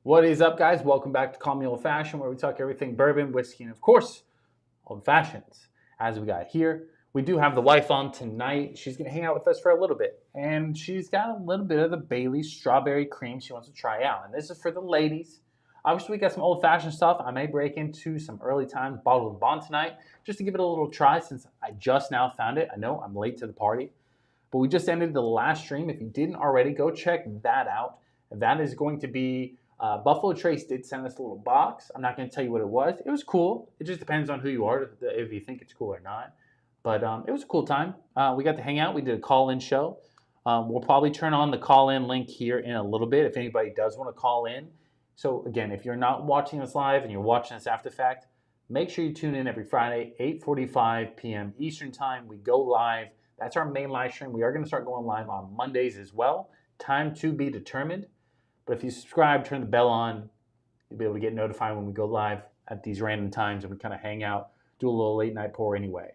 What is up, guys? Welcome back to Call Me Old Fashioned, where we talk everything bourbon, whiskey, and of course, old fashions. As we got here, we do have the wife on tonight. She's going to hang out with us for a little bit, and she's got a little bit of the Bailey's strawberry cream she wants to try out. And this is for the ladies. Obviously, we got some old fashioned stuff. I may break into some early times bottled Bourbon tonight, just to give it a little try since I just now found it. I know I'm late to the party, but we just ended the last stream. If you didn't already, go check that out. That is going to be Buffalo Trace did send us a little box. I'm not going to tell you what it was. It was cool. It just depends on who you are, if you think it's cool or not. But it was a cool time. We got to hang out. We did a call-in show. We'll probably turn on the call-in link here in a little bit if anybody does want to call in. So, again, if you're not watching this live and you're watching this after the fact, make sure you tune in every Friday, 8:45 p.m. Eastern Time. We go live. That's our main live stream. We are going to start going live on Mondays as well. Time to be determined. But if you subscribe, turn the bell on, you'll be able to get notified when we go live at these random times and we kind of hang out, do a little late night pour anyway.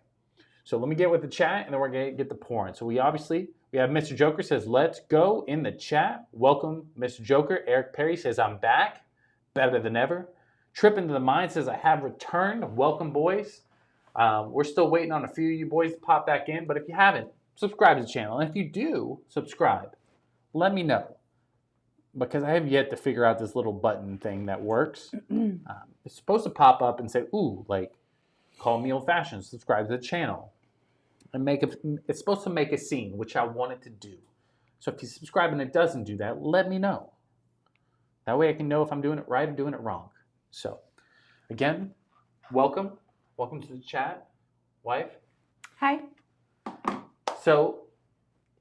So let me get with the chat and then we're going to get the pouring. So we have Mr. Joker says, let's go in the chat. Welcome, Mr. Joker. Eric Perry says, I'm back, better than ever. Trip into the Mind says, I have returned. Welcome, boys. We're still waiting on a few of you boys to pop back in, but if you haven't, subscribe to the channel. And if you do subscribe, let me know. Because I have yet to figure out this little button thing that works. It's supposed to pop up and say, ooh, like, call me old fashioned, subscribe to the channel. And it's supposed to make a scene, which I want it to do. So if you subscribe and it doesn't do that, let me know. That way I can know if I'm doing it right or doing it wrong. So, again, welcome. Welcome to the chat, wife. Hi. So,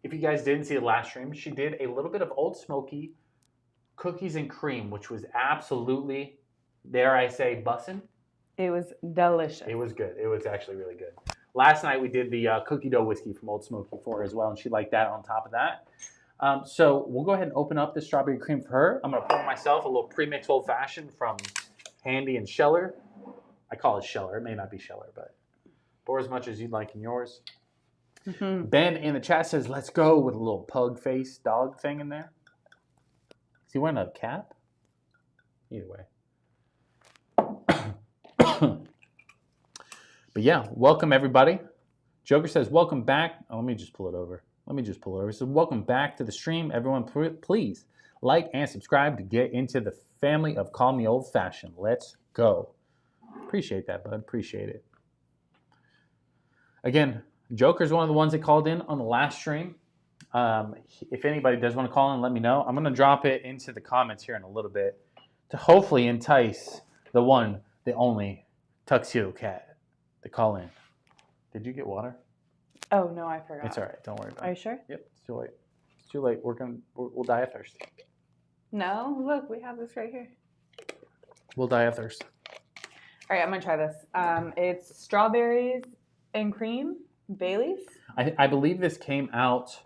if you guys didn't see the last stream, she did a little bit of Old Smoky cookies and cream, which was absolutely, dare I say, bussin'. It was delicious. It was good. It was actually really good. Last night we did the cookie dough whiskey from Old Smoky for her as well, and she liked that on top of that. So we'll go ahead and open up the strawberry cream for her. I'm going to pour myself a little pre-mixed old-fashioned from Handy and Scheller. I call it Scheller. It may not be Scheller, but pour as much as you'd like in yours. Mm-hmm. Ben in the chat says, let's go, with a little pug face dog thing in there. Is he wearing a cap? Either way. But yeah, welcome everybody. Joker says, welcome back. Oh, let me just pull it over. He says, welcome back to the stream. Everyone, please like and subscribe to get into the family of Call Me Old Fashioned. Let's go. Appreciate that, bud. Appreciate it. Again, Joker's one of the ones that called in on the last stream. If anybody does want to call in, let me know. I'm going to drop it into the comments here in a little bit to hopefully entice the one, the only Tuxedo Cat to call in. Did you get water? Oh, no, I forgot. It's all right. Don't worry about it. Are you sure? Yep, it's too late. It's too late. We'll die of thirst. No, look, we have this right here. We'll die of thirst. All right, I'm going to try this. It's strawberries and cream, Bailey's. I believe this came out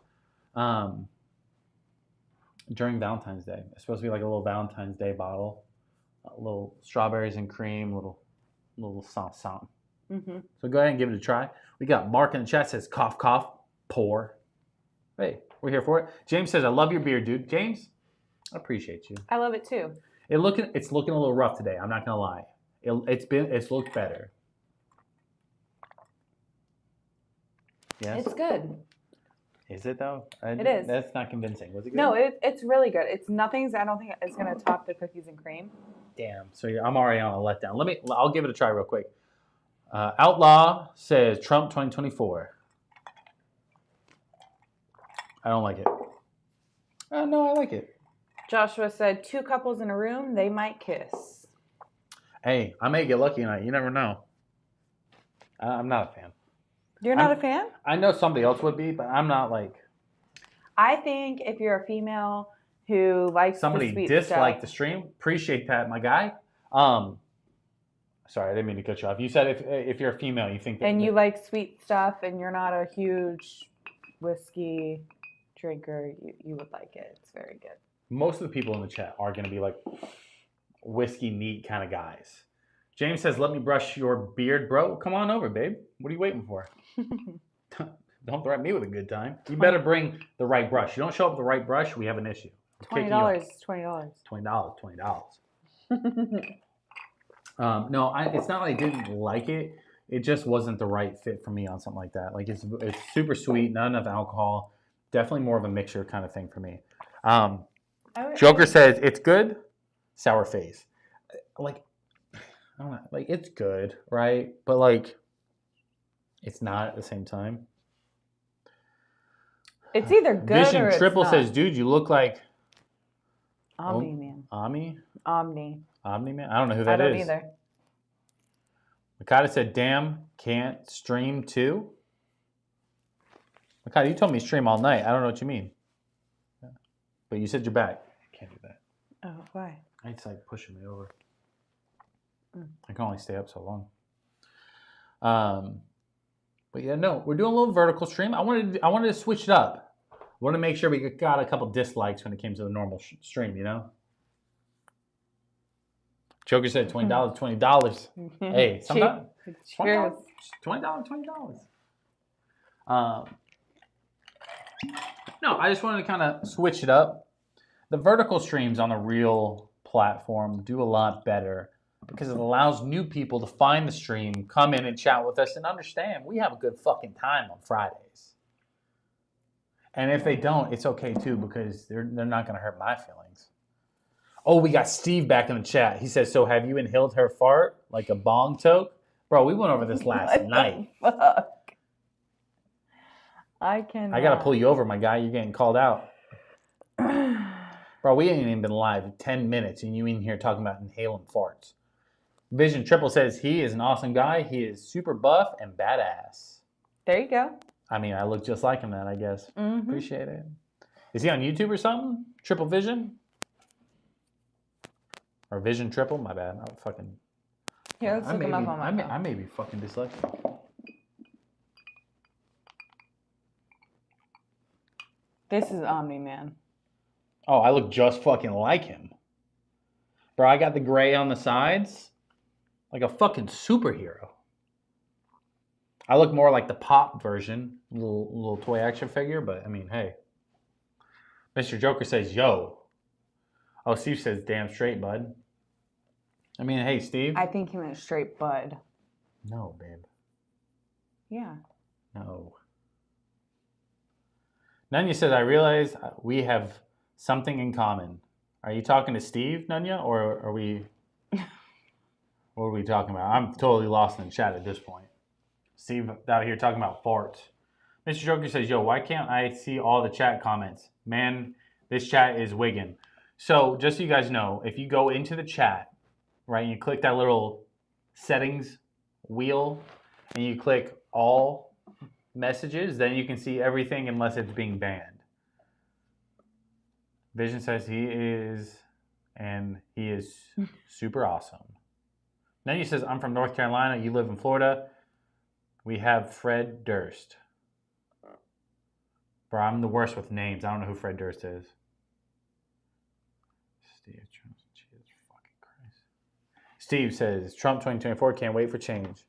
during Valentine's Day. It's supposed to be like a little Valentine's Day bottle. A little strawberries and cream, little something. Mm-hmm. So go ahead and give it a try. We got Mark in the chat says, cough, cough, pour. Hey, we're here for it. James says, I love your beard, dude. James, I appreciate you. I love it too. It's looking a little rough today. I'm not going to lie. It's looked better. Yes? It's good. Is it though? It is. That's not convincing. Was it good? No, it's really good. I don't think it's going to top the cookies and cream. Damn. So I'm already on a letdown. I'll give it a try real quick. Outlaw says Trump 2024. I don't like it. No, I like it. Joshua said 2 couples in a room, they might kiss. Hey, I may get lucky tonight. You never know. I'm not a fan. You're not a fan? I know somebody else would be, but I'm not like. I think if you're a female who likes somebody the sweet disliked stuff, the stream, appreciate that, my guy. Sorry, I didn't mean to cut you off. You said if you're a female, you think that. And you like sweet stuff and you're not a huge whiskey drinker, you would like it. It's very good. Most of the people in the chat are going to be like whiskey neat kind of guys. James says, let me brush your beard, bro. Come on over, babe. What are you waiting for? Don't threaten me with a good time. You better bring the right brush. You don't show up with the right brush, we have an issue. $20 is $20. $20. No, it's not like I didn't like it. It just wasn't the right fit for me on something like that. Like it's super sweet, not enough alcohol. Definitely more of a mixture kind of thing for me. Joker says it's good. Sour face. Like I don't know. Like it's good, right? But like it's not at the same time. It's either good Vision or Triple it's not. says, dude, you look like Omni Man. Omni Man. I don't know who that is. I don't either. Makata said, damn, can't stream too. Makata, you told me stream all night. I don't know what you mean. But you said you're back. I can't do that. Oh, why? It's like pushing me over. I can only stay up so long. But yeah, no, we're doing a little vertical stream. I wanted to switch it up. I want to make sure we got a couple dislikes when it came to the normal stream, you know? Joker said $20, $20. Hey, sometimes $20, $20. No, I just wanted to kind of switch it up. The vertical streams on the real platform do a lot better because it allows new people to find the stream, come in and chat with us, and understand we have a good fucking time on Fridays. And if they don't, it's okay too because they're not going to hurt my feelings. Oh, we got Steve back in the chat. He says, so have you inhaled her fart like a bong toke? Bro, we went over this last night. Fuck? I got to pull you over, my guy. You're getting called out. Bro, we ain't even been live 10 minutes and you in here talking about inhaling farts. Vision Triple says he is an awesome guy. He is super buff and badass. There you go. I mean, I look just like him then, I guess. Mm-hmm. Appreciate it. Is he on YouTube or something? Triple Vision? Or Vision Triple? My bad. I'm fucking... Here, let's look him up on my phone. I may be fucking dyslexic. This is Omni Man. Oh, I look just fucking like him. Bro, I got the gray on the sides. Like a fucking superhero. I look more like the pop version. Little toy action figure, but I mean, hey. Mr. Joker says, yo. Oh, Steve says, damn straight, bud. I mean, hey, Steve. I think he meant straight bud. No, babe. Yeah. No. Nunya says, I realize we have something in common. Are you talking to Steve, Nunya, or are we... What are we talking about? I'm totally lost in the chat at this point. Steve out here talking about farts. Mr. Joker says, yo, why can't I see all the chat comments? Man, this chat is wigging. So just so you guys know, if you go into the chat, right, and you click that little settings wheel, and you click all messages, then you can see everything unless it's being banned. Vision says he is super awesome. Then he says, I'm from North Carolina. You live in Florida. We have Fred Durst. Bro, I'm the worst with names. I don't know who Fred Durst is. Jesus fucking Christ. Steve says, Trump 2024, can't wait for change.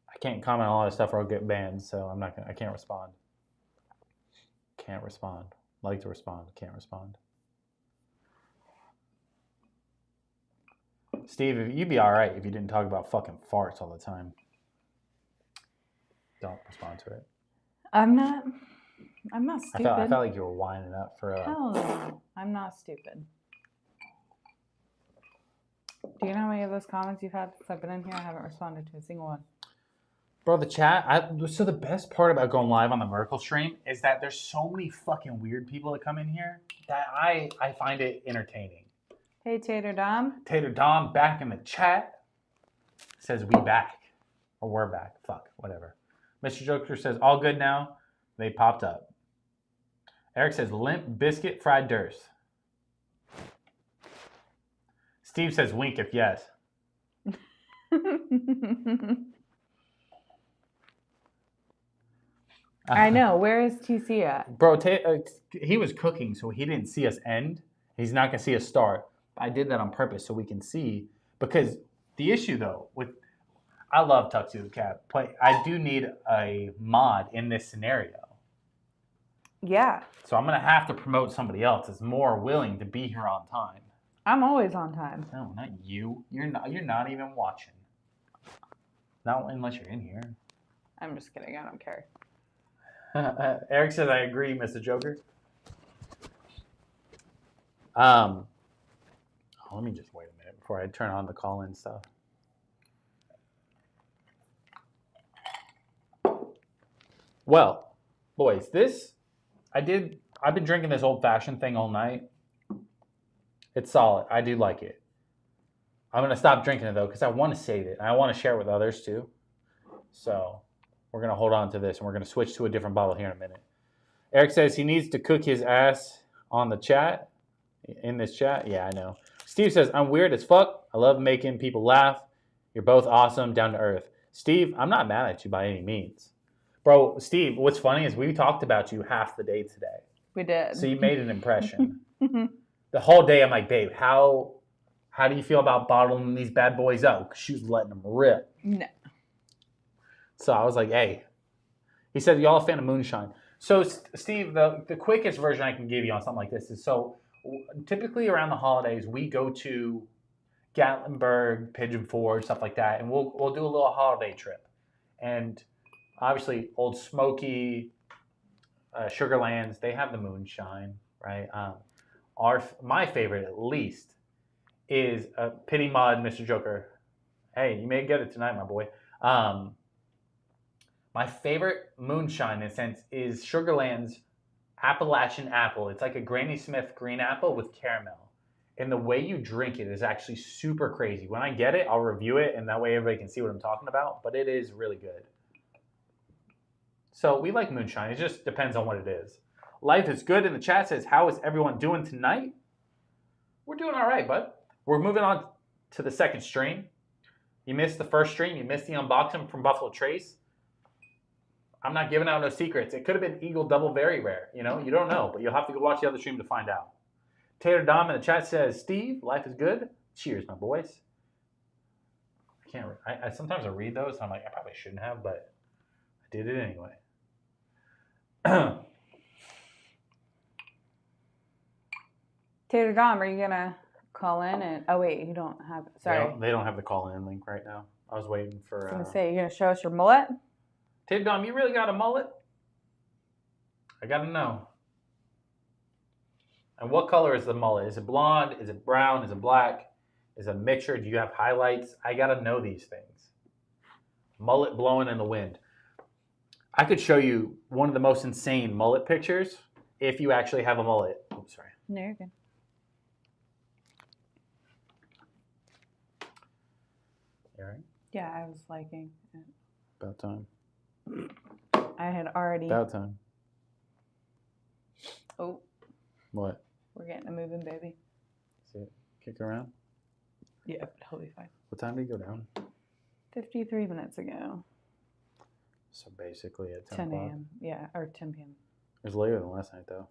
I can't comment on all that stuff or I'll get banned, so I can't respond. Can't respond. Like to respond. Can't respond. Steve, you'd be all right if you didn't talk about fucking farts all the time. Don't respond to it. I'm not stupid. I felt like you were winding up for a... Hell no. I'm not stupid. Do you know how many of those comments you've had since I've been in here? I haven't responded to a single one. Bro, the chat... So the best part about going live on the Merkle stream is that there's so many fucking weird people that come in here that I find it entertaining. Hey, Tater Dom. Tater Dom back in the chat. Says we back. Or we're back. Fuck, whatever. Mr. Joker says, all good now. They popped up. Eric says, limp biscuit fried Durst. Steve says, wink if yes. I know. Where is TC at? Bro, he was cooking, so he didn't see us end. He's not going to see us start. I did that on purpose so we can see. Because the issue, though, I love Tuxedo Cat, but I do need a mod in this scenario. Yeah. So I'm gonna have to promote somebody else that's more willing to be here on time. I'm always on time. No, not you. You're not even watching. Not unless you're in here. I'm just kidding. I don't care. Eric says, I agree, Mr. Joker. Let me just wait a minute before I turn on the call-in stuff. Well, boys, I've been drinking this old-fashioned thing all night. It's solid. I do like it. I'm going to stop drinking it, though, because I want to save it. And I want to share it with others, too. So we're going to hold on to this, and we're going to switch to a different bottle here in a minute. Eric says he needs to cook his ass on the chat. In this chat? Yeah, I know. Steve says, I'm weird as fuck. I love making people laugh. You're both awesome, down to earth. Steve, I'm not mad at you by any means. Bro, Steve, what's funny is we talked about you half the day today. We did. So you made an impression. The whole day I'm like, babe, how do you feel about bottling these bad boys up? Because she was letting them rip. No. So I was like, hey. He said, y'all a fan of moonshine. So, Steve, the quickest version I can give you on something like this is, so typically around the holidays, we go to Gatlinburg, Pigeon Forge, stuff like that, and we'll do a little holiday trip. And obviously, Old Smoky, Sugarlands, they have the moonshine, right? My favorite, at least, is Pity Mod, Mr. Joker. Hey, you may get it tonight, my boy. My favorite moonshine, in a sense, is Sugarland's Appalachian Apple. It's like a Granny Smith green apple with caramel. And the way you drink it is actually super crazy. When I get it, I'll review it, and that way everybody can see what I'm talking about. But it is really good. So we like moonshine. It just depends on what it is. Life is good in the chat says, how is everyone doing tonight? We're doing all right, bud. We're moving on to the second stream. You missed the first stream. You missed the unboxing from Buffalo Trace. I'm not giving out no secrets. It could have been Eagle Double Very Rare. You know, you don't know, but you'll have to go watch the other stream to find out. Tater Dom in the chat says, Steve, life is good. Cheers, my boys. I sometimes I read those and I'm like, I probably shouldn't have, but I did it anyway. Tater Dom, are you going to call in? Oh, wait, you don't have it. Sorry. They don't have the call-in link right now. I was waiting for... I was going to say, you're going to show us your mullet? Tater Dom, you really got a mullet? I got to know. And what color is the mullet? Is it blonde? Is it brown? Is it black? Is it a mixture? Do you have highlights? I got to know these things. Mullet blowing in the wind. I could show you one of the most insane mullet pictures if you actually have a mullet. Oops, sorry. No, you're good. You all right? Yeah, I was liking it. About time. I had already... About time. Oh. What? We're getting a moving baby. See it? Kick around? Yeah, he'll be fine. What time did he go down? 53 minutes ago. So basically at 10 o'clock. a.m. Yeah, or 10 p.m. It was later than last night, though.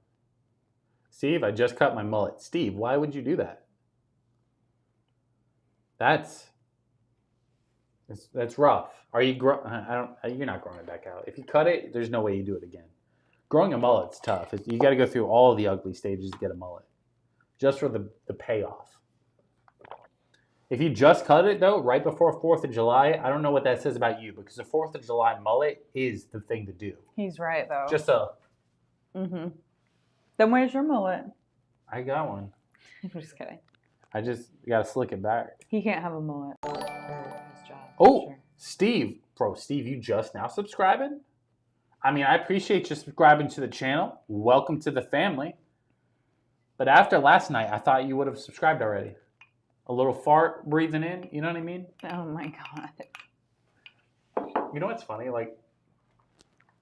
Steve, I just cut my mullet. Steve, why would you do that? That's rough. Are you you're not growing it back out. If you cut it, there's no way you do it again. Growing a mullet's tough. You got to go through all the ugly stages to get a mullet. Just for the payoff. If you just cut it, though, right before 4th of July, I don't know what that says about you, because the 4th of July mullet is the thing to do. He's right, though. Just a... Mm-hmm. Then where's your mullet? I got one. I'm just kidding. I just got to slick it back. He can't have a mullet. His job, Oh, sure. Steve. Bro, Steve, you just now subscribing? I mean, I appreciate you subscribing to the channel. Welcome to the family. But after last night, I thought you would have subscribed already. A little fart breathing in, you know what I mean? Oh my God. You know what's funny? Like,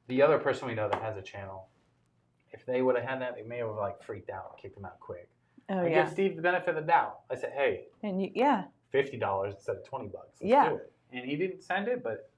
the other person we know that has a channel, if they would have had that, they may have like freaked out and kicked him out quick. Oh, I yeah. give Steve the benefit of the doubt. I said, hey, And you, yeah. $50 instead of $20. Let's Yeah. do it. And he didn't send it, but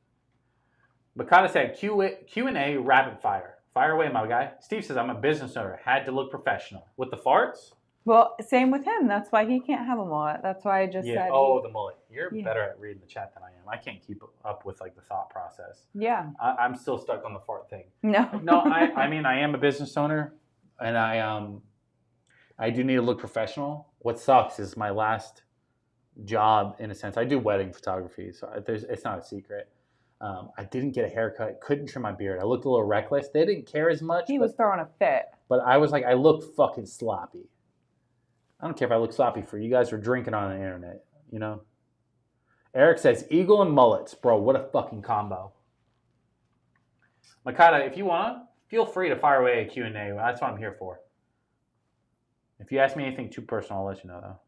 Makata said Q&A rapid fire. Fire away, my guy. Steve says, I'm a business owner. Had to look professional. With the farts? Well, same with him. That's why he can't have a mullet. That's why I just said. Oh, the mullet. You're Yeah. better at reading the chat than I am. I can't keep up with like the thought process. Yeah. I'm still stuck on the fart thing. No. No, I mean I am a business owner, and I do need to look professional. What sucks is my last job, in a sense. I do wedding photography, so it's not a secret. I didn't get a haircut. Couldn't trim my beard. I looked a little reckless. They didn't care as much. He was throwing a fit. But I was like, I look fucking sloppy. I don't care if I look sloppy for you guys. Are drinking on the internet, you know. Eric says eagle and mullets, bro. What a fucking combo. Makata, if you want, feel free to fire away a Q&A. That's what I'm here for. If you ask me anything too personal, I'll let you know though.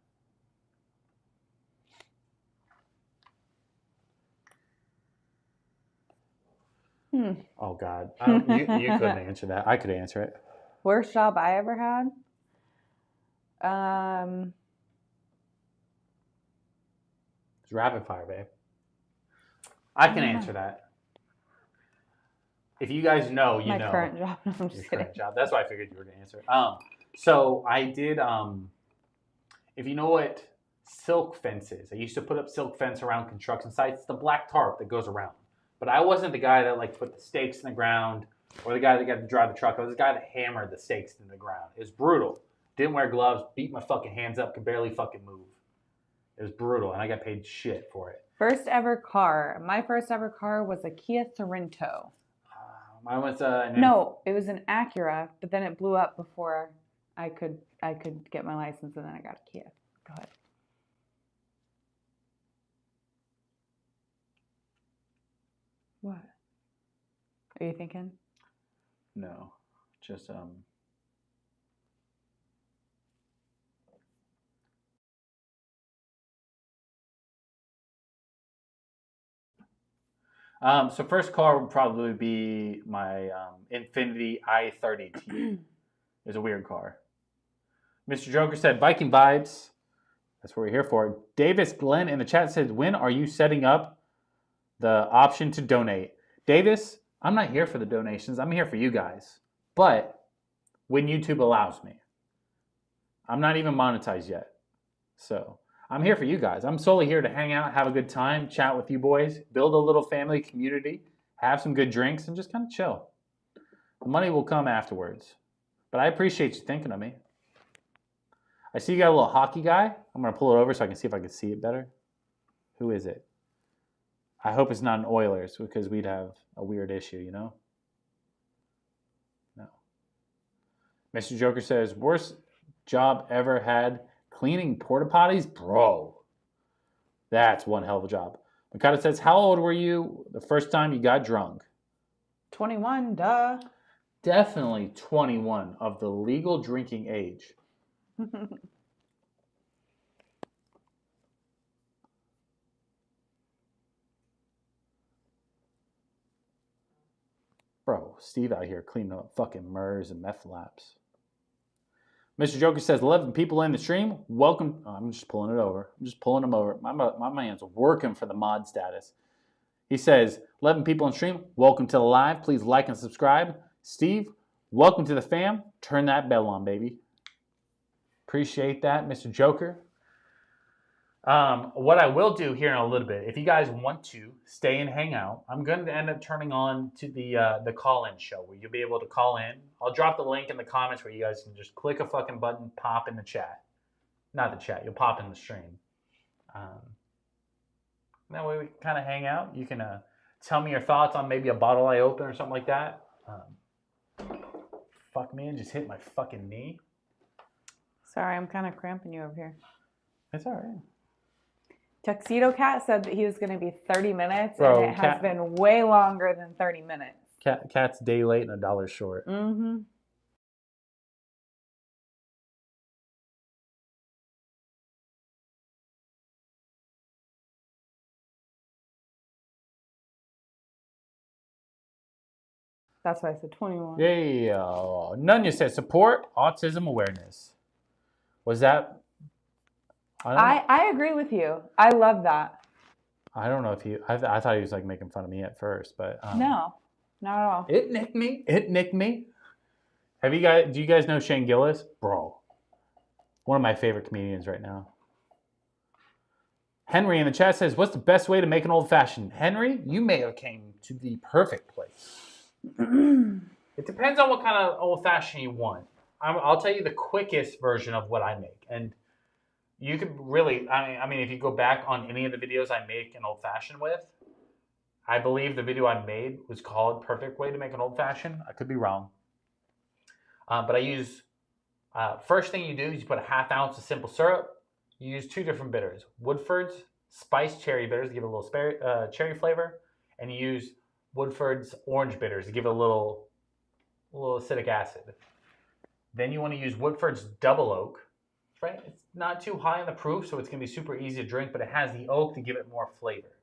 Oh God, you couldn't answer that. I could answer it. Worst job I ever had? It's rapid fire, babe. I can answer that. If you guys know, you know. My current job. No, I'm just kidding. Current job. That's why I figured you were gonna answer it. So I did. If you know what silk fence is, I used to put up silk fence around construction sites. It's the black tarp that goes around. But I wasn't the guy that like put the stakes in the ground or the guy that got to drive the truck. I was the guy that hammered the stakes into the ground. It was brutal. Didn't wear gloves, beat my fucking hands up, could barely fucking move. It was brutal, and I got paid shit for it. First ever car. My first ever car was a Kia Sorento. Mine was No, it was an Acura, but then it blew up before I could get my license, and then I got a Kia. Go ahead. What? Are you thinking? No, just So first car would probably be my Infiniti i30T. It's a weird car. Mr. Joker said Viking vibes. That's what we're here for. Davis Glenn in the chat says, when are you setting up the option to donate? Davis, I'm not here for the donations. I'm here for you guys. But when YouTube allows me. I'm not even monetized yet. So I'm here for you guys. I'm solely here to hang out, have a good time, chat with you boys, build a little family community, have some good drinks, and just kind of chill. The money will come afterwards. But I appreciate you thinking of me. I see you got a little hockey guy. I'm going to pull it over so I can see if I can see it better. Who is it? I hope it's not an Oilers because we'd have a weird issue, you know? No. Mr. Joker says, worst job ever had cleaning porta potties? Bro, that's one hell of a job. Mikata says, how old were you the first time you got drunk? 21, duh. Definitely 21 of the legal drinking age. Bro, Steve out here cleaning up fucking MERS and meth labs. Mr. Joker says, 11 people in the stream. Welcome. Oh, I'm just pulling it over. I'm just pulling them over. My man's working for the mod status. He says, 11 people in stream. Welcome to the live. Please like and subscribe. Steve, welcome to the fam. Turn that bell on, baby. Appreciate that, Mr. Joker. What I will do here in a little bit, if you guys want to stay and hang out, I'm going to end up turning on to the call-in show where you'll be able to call in. I'll drop the link in the comments where you guys can just click a fucking button, pop in the chat. Not the chat, you'll pop in the stream. That way we can kind of hang out. You can tell me your thoughts on maybe a bottle I open or something like that. Fuck me, and just hit my fucking knee. Sorry, I'm kind of cramping you over here. It's all right. Tuxedo Cat said that he was going to be 30 minutes, Bro, and it has been way longer than 30 minutes. Cat's day late and $1 short. Mm-hmm. That's why I said 21. Yeah. Nunya says, support autism awareness. Was that? I agree with you. I love that. I don't know if he. I thought he was like making fun of me at first, but no, not at all. It nicked me. It nicked me. Do you guys know Shane Gillis, bro? One of my favorite comedians right now. Henry in the chat says, what's the best way to make an old-fashioned? Henry, you may have came to the perfect place. It depends on what kind of old-fashioned you want. I'll tell you the quickest version of what I make. And you could really, I mean, if you go back on any of the videos I make an old-fashioned with, I believe the video I made was called Perfect Way to Make an Old-Fashioned. I could be wrong. But I use, first thing you do is you put a ½ ounce of simple syrup. You use 2 different bitters. Woodford's spiced cherry bitters to give it a little cherry flavor. And you use Woodford's orange bitters to give it a little acidic acid. Then you want to use Woodford's double oak. Right? It's not too high in the proof, so it's going to be super easy to drink, but it has the oak to give it more flavor.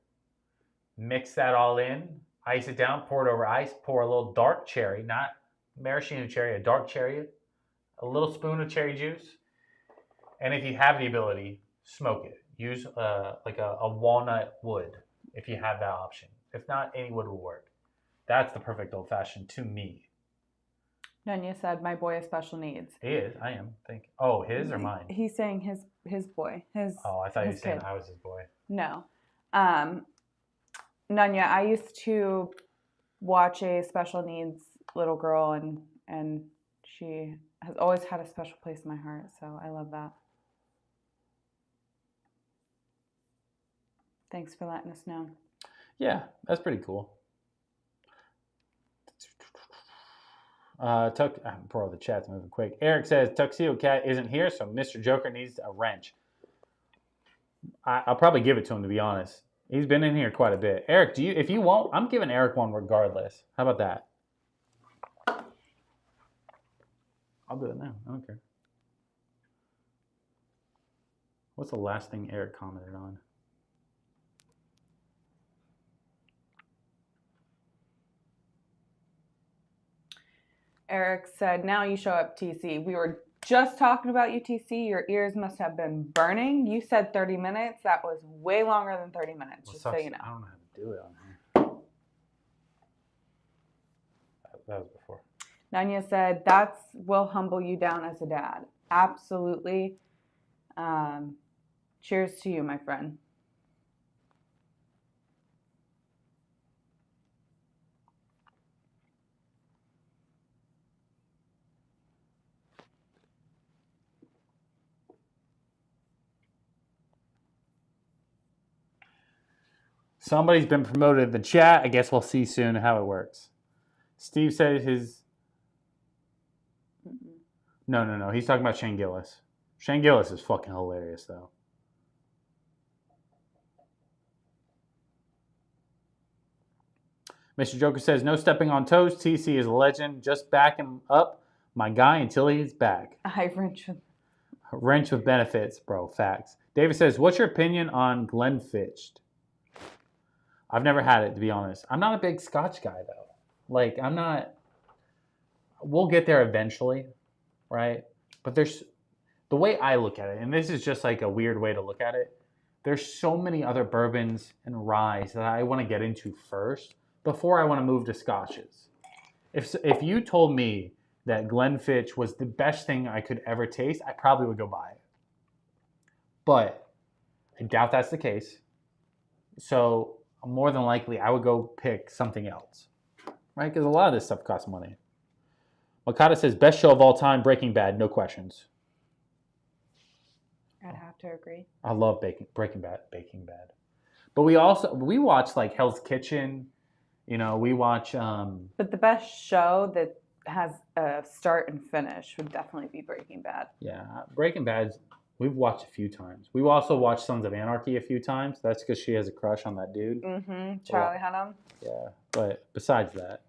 Mix that all in, ice it down, pour it over ice, pour a little dark cherry, not maraschino cherry, a dark cherry, a little spoon of cherry juice, and if you have the ability, smoke it. Use like a walnut wood if you have that option. If not, any wood will work. That's the perfect old-fashioned to me. Nanya said, my boy has special needs. He is, I am. Oh, his or mine? He's saying his boy. Oh, I thought you were saying kid. I was his boy. No. Nanya, I used to watch a special needs little girl, and she has always had a special place in my heart, so I love that. Thanks for letting us know. Yeah, that's pretty cool. Bro, the chat's moving quick. Eric says Tuxedo Cat isn't here, so Mr. Joker needs a wrench. I'll probably give it to him, to be honest. He's been in here quite a bit. Eric, if you won't, I'm giving Eric one regardless. How about that? I'll do it now. I don't care. What's the last thing Eric commented on? Eric said, now you show up, TC. We were just talking about UTC. Your ears must have been burning. You said 30 minutes. That was way longer than 30 minutes, just so you know. I don't know how to do it on here. That was before. Nanya said, that will humble you down as a dad. Absolutely. Cheers to you, my friend. Somebody's been promoted in the chat. I guess we'll see soon how it works. Steve said his... No. He's talking about Shane Gillis. Shane Gillis is fucking hilarious, though. Mr. Joker says, no stepping on toes. TC is a legend. Just back him up, my guy, until he's back. I Wrench with benefits, bro. Facts. David says, what's your opinion on Glenfiddich? I've never had it, to be honest. I'm not a big Scotch guy, though. Like, I'm not... We'll get there eventually, right? But there's... The way I look at it, and this is just like a weird way to look at it, there's so many other bourbons and ryes that I want to get into first before I want to move to Scotches. If you told me that Glenfiddich was the best thing I could ever taste, I probably would go buy it. But I doubt that's the case. So... more than likely, I would go pick something else, right? Because a lot of this stuff costs money. Makata says, best show of all time, Breaking Bad, no questions. I'd have to agree. I love Breaking Bad. But we watch like Hell's Kitchen, we watch... But the best show that has a start and finish would definitely be Breaking Bad. Yeah, Breaking Bad... We've watched a few times. We've also watched Sons of Anarchy a few times. That's because she has a crush on that dude. Mm-hmm. Charlie Hunnam. Yeah, but besides that,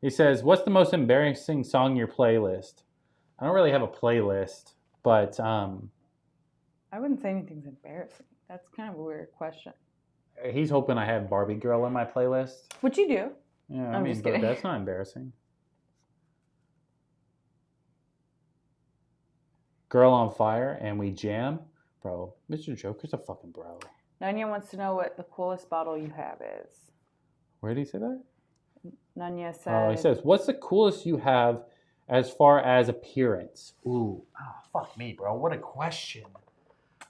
he says, what's the most embarrassing song in your playlist? I don't really have a playlist, but... I wouldn't say anything's embarrassing. That's kind of a weird question. He's hoping I have Barbie Girl in my playlist. Which you do. Yeah, I'm just kidding. That's not embarrassing. Girl on Fire, and we jam. Bro, Mr. Joker's a fucking bro. Nanya wants to know what the coolest bottle you have is. Where did he say that? Nanya said... Oh, he says, what's the coolest you have As far as appearance, fuck me, bro. What a question.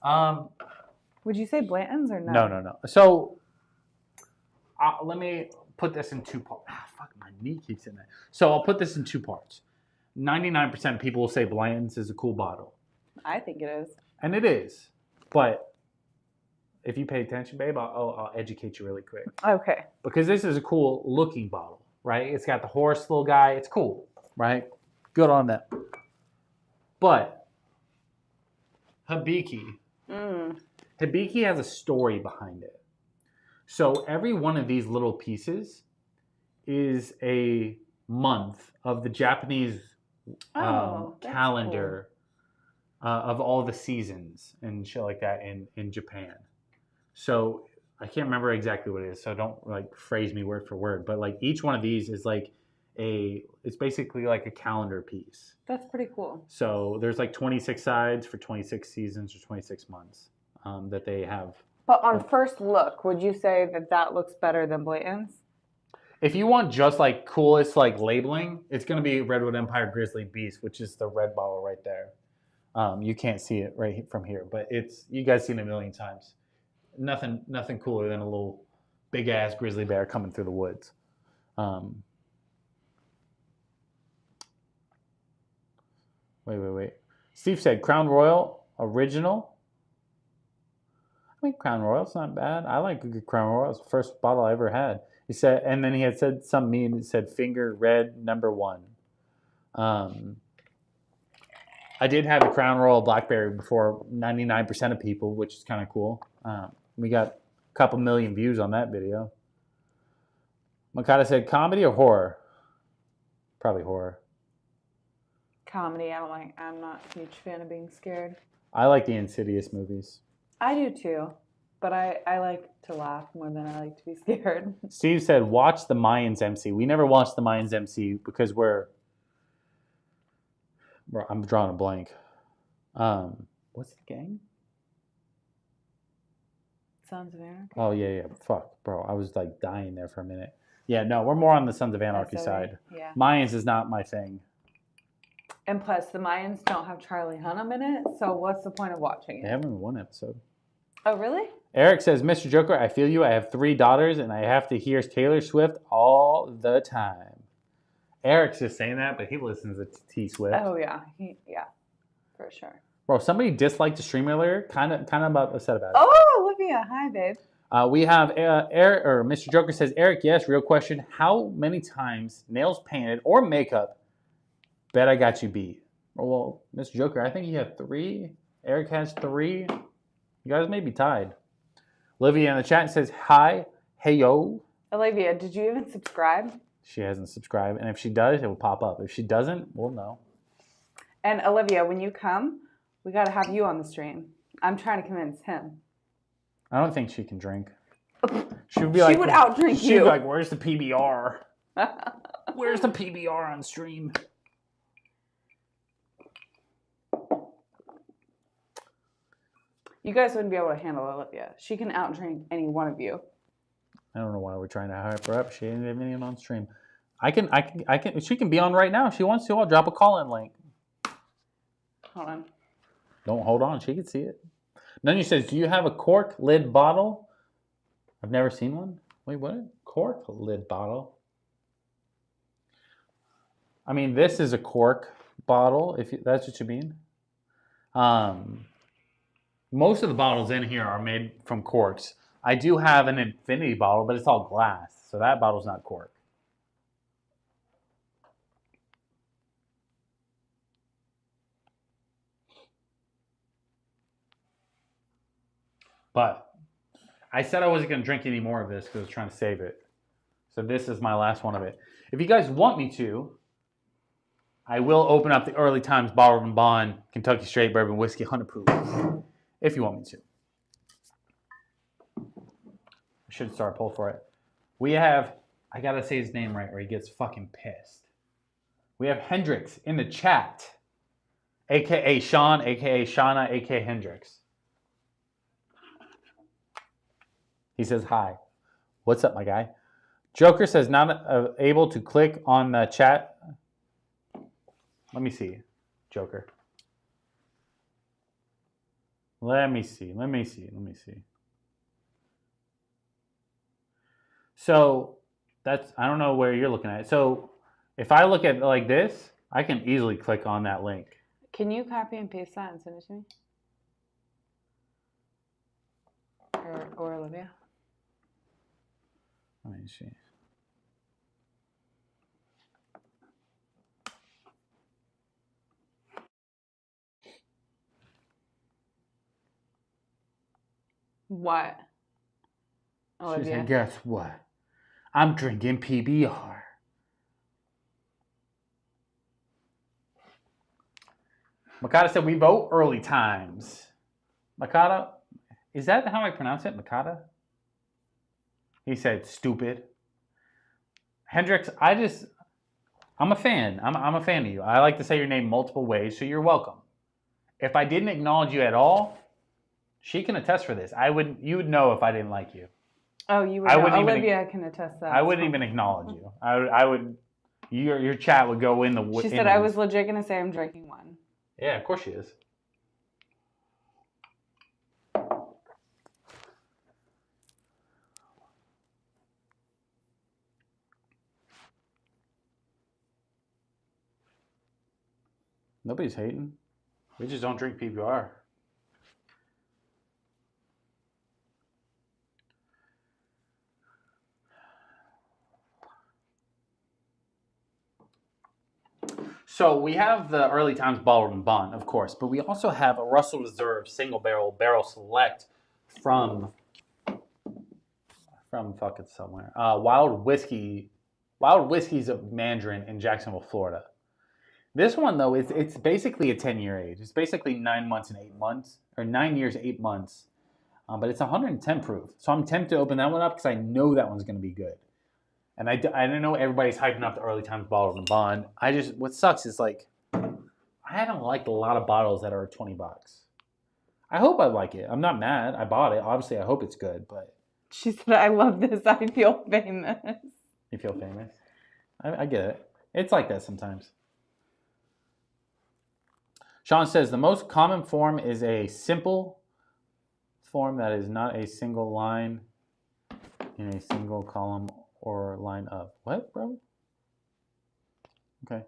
Would you say Blanton's or no? No. So let me put this in two parts. Fuck, my knee keeps in there. So I'll put this in two parts. 99% of people will say Blanton's is a cool bottle. I think it is. And it is. But if you pay attention, babe, I'll educate you really quick. Okay. Because this is a cool looking bottle, right? It's got the horse little guy. It's cool, right? Good on that. But Hibiki has a story behind it. So every one of these little pieces is a month of the Japanese calendar of all the seasons and shit like that in Japan. So I can't remember exactly what it is, so don't like phrase me word for word. But like each one of these is like it's basically like a calendar piece. That's pretty cool. So there's like 26 sides for 26 seasons or 26 months that they have. But on first look, would you say that looks better than Blanton's? If you want just like coolest like labeling, it's going to be Redwood Empire Grizzly Beast, which is the red bottle right there. You can't see it right from here, but you guys seen it a million times. Nothing cooler than a little big ass grizzly bear coming through the woods. Wait. Steve said Crown Royal original. I mean, Crown Royal's not bad. I like a good Crown Royal. It's the first bottle I ever had. He said, and then he had said something mean. It said finger red #1. I did have the Crown Royal Blackberry before 99% of people, which is kind of cool. We got a couple million views on that video. Makata said comedy or horror? Probably horror. Comedy. I'm not a huge fan of being scared. I like the Insidious movies. I do too, but I like to laugh more than I like to be scared. Steve said, watch the Mayans MC. We never watched the Mayans MC because I'm drawing a blank. What's the gang? Sons of Anarchy. Oh, yeah. Fuck, bro. I was like dying there for a minute. Yeah, no, we're more on the Sons of Anarchy side. Yeah. Mayans is not my thing. And plus, the Mayans don't have Charlie Hunnam in it, so what's the point of watching it? They haven't in one episode. Oh, really? Eric says, Mr. Joker, I feel you. I have 3 daughters, and I have to hear Taylor Swift all the time. Eric's just saying that, but he listens to T Swift. Oh, yeah. Yeah, for sure. Bro, somebody disliked the stream earlier. Kind of upset about it. Oh, Olivia. Hi, babe. We have Eric, or Mr. Joker says, Eric, yes, real question. How many times nails painted or makeup? Bet I got you beat. Well, Mr. Joker, I think you have 3. Eric has 3. You guys may be tied. Olivia in the chat says, hi, hey, yo. Olivia, did you even subscribe? She hasn't subscribed. And if she does, it will pop up. If she doesn't, we'll know. And Olivia, when you come, we got to have you on the stream. I'm trying to convince him. I don't think she can drink. She would be like, she would outdrink you. She'd be like, where's the PBR? Where's the PBR on stream? You guys wouldn't be able to handle Olivia. She can outdrink any one of you. I don't know why we're trying to hype her up. She ain't even on stream. I can. She can be on right now if she wants to. I'll drop a call-in link. Hold on. Don't hold on. She can see it. Nunu says, do you have a cork lid bottle? I've never seen one. Wait, what? Cork lid bottle? I mean, this is a cork bottle, if that's what you mean. Most of the bottles in here are made from corks. I do have an infinity bottle, but it's all glass, so that bottle's not cork. But I said I wasn't going to drink any more of this because I was trying to save it. So this is my last one of it. If you guys want me to, I will open up the Early Times Bourbon Kentucky Straight Bourbon Whiskey 100 proof. If you want me to. I should start a poll for it. We have, I got to say his name right or he gets fucking pissed. We have Hendrix in the chat. A.K.A. Sean, A.K.A. Shauna, A.K.A. Hendrix. He says hi. What's up, my guy? Joker says not able to click on the chat. Let me see, Joker. Let me see. So that's, I don't know where you're looking at. So if I look at like this, I can easily click on that link. Can you copy and paste that and send it to me? Or Olivia? Let me see. What? Olivia? She said, guess what? I'm drinking PBR. Makata said, we vote early times. Makata, is that how I pronounce it? Makata? He said, stupid. Hendrix, I'm a fan. I'm a fan of you. I like to say your name multiple ways, so you're welcome. If I didn't acknowledge you at all, she can attest for this. You would know if I didn't like you. Oh, you would know. Olivia can attest that. I wouldn't even acknowledge you. I would, your chat would go in the... She said I was legit going to say I'm drinking one. Yeah, of course she is. Nobody's hating. We just don't drink PBR. So we have the Early Times Bourbon, of course, but we also have a Russell Reserve single barrel select from fucking somewhere. Wild Whiskey's of Mandarin in Jacksonville, Florida. This one though, it's basically a 10-year age. It's basically 9 months and 8 months, or 9 years, 8 months. But it's 110 proof. So I'm tempted to open that one up because I know that one's going to be good. And I don't know everybody's hyping up the Early Times Bourbon. What sucks is like, I haven't liked a lot of bottles that are $20. I hope I like it. I'm not mad. I bought it. Obviously, I hope it's good, but. She said, I love this. I feel famous. You feel famous? I get it. It's like that sometimes. Sean says, the most common form is a simple form that is not a single line in a single column or line up. What, bro? Okay.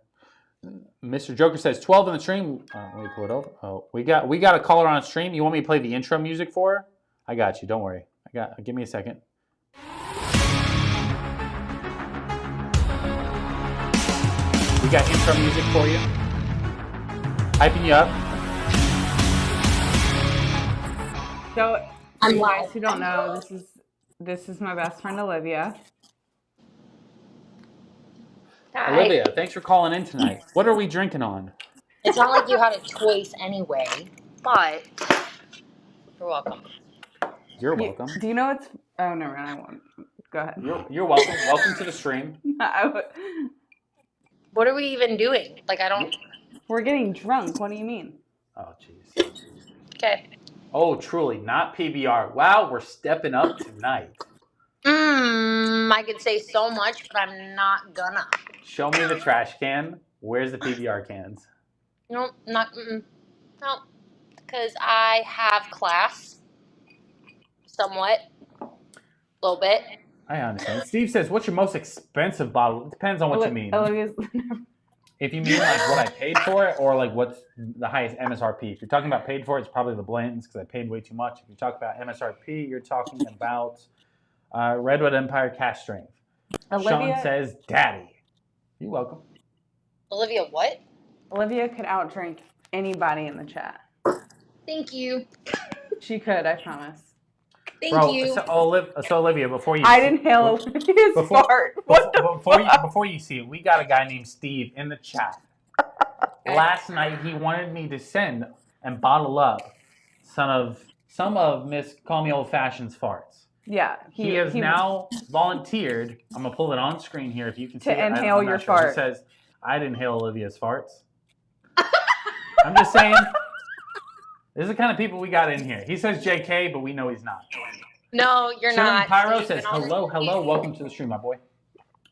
Mr. Joker says 12 in the stream. Let me pull it over. Oh, we got a caller on stream. You want me to play the intro music for her? I got you. Don't worry. Give me a second. We got intro music for you. Hyping you up. So, you guys who don't know, this is my best friend Olivia. Hi. Olivia, thanks for calling in tonight. What are we drinking on? It's not like you had a choice anyway, but you're welcome. You're welcome. Do you know it's... Oh, no, I won't. Go ahead. You're welcome. Welcome to the stream. What are we even doing? Like, I don't... We're getting drunk. What do you mean? Oh, jeez. Okay. Oh, truly, not PBR. Wow, we're stepping up tonight. I could say so much, but I'm not gonna. Show me the trash can. Where's the PBR cans? No, no, because I have class. Somewhat. A little bit. I understand. Steve says, what's your most expensive bottle? It depends on what you mean. If you mean like what I paid for it, or like what's the highest MSRP. If you're talking about paid for it, it's probably the blends because I paid way too much. If you talk about MSRP, you're talking about Redwood Empire Cash Strength. Olivia, Sean says, Daddy. You're welcome. Olivia, what? Olivia could outdrink anybody in the chat. Thank you. She could, I promise. Thank you. So Olivia, before you... I'd inhale Olivia's fart. Before you see it, we got a guy named Steve in the chat. Last night, he wanted me to send and bottle up some of Miss Call Me Old Fashioned's farts. Yeah. He has now volunteered. I'm going to pull it on screen here if you can see it. To inhale your fart. He says, I'd inhale Olivia's farts. I'm just saying, this is the kind of people we got in here. He says JK, but we know he's not. No, you're not. Pyro says, hello, welcome to the stream, my boy.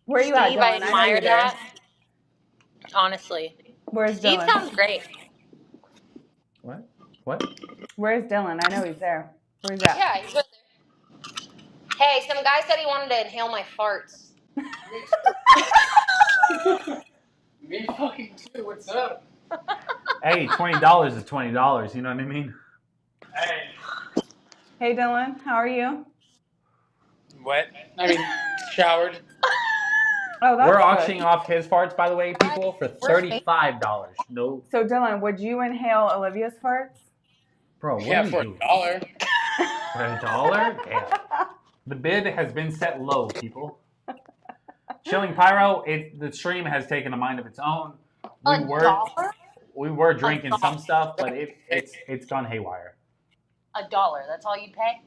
Where are you at, Steve, I admire that. Honestly. Where's Steve Dylan? sounds great. What? What? Where's Dylan? I know he's there. Where's that? Yeah, he's right there. Hey, some guy said he wanted to inhale my farts. Me fucking too. What's up? Hey, $20 is $20. You know what I mean? Hey. Hey, Dylan. How are you? Wet. I mean, showered. Oh, that's We're good. auctioning off his farts, by the way, people, for $35. No, So, Dylan, would you inhale Olivia's farts? bro, what Yeah, are we for doing? $1. For $1? Damn. The bid has been set low, people. Chilling Pyro, the stream has taken a mind of its own. $1? We were drinking some stuff, but it's gone haywire. $1. That's all you'd pay?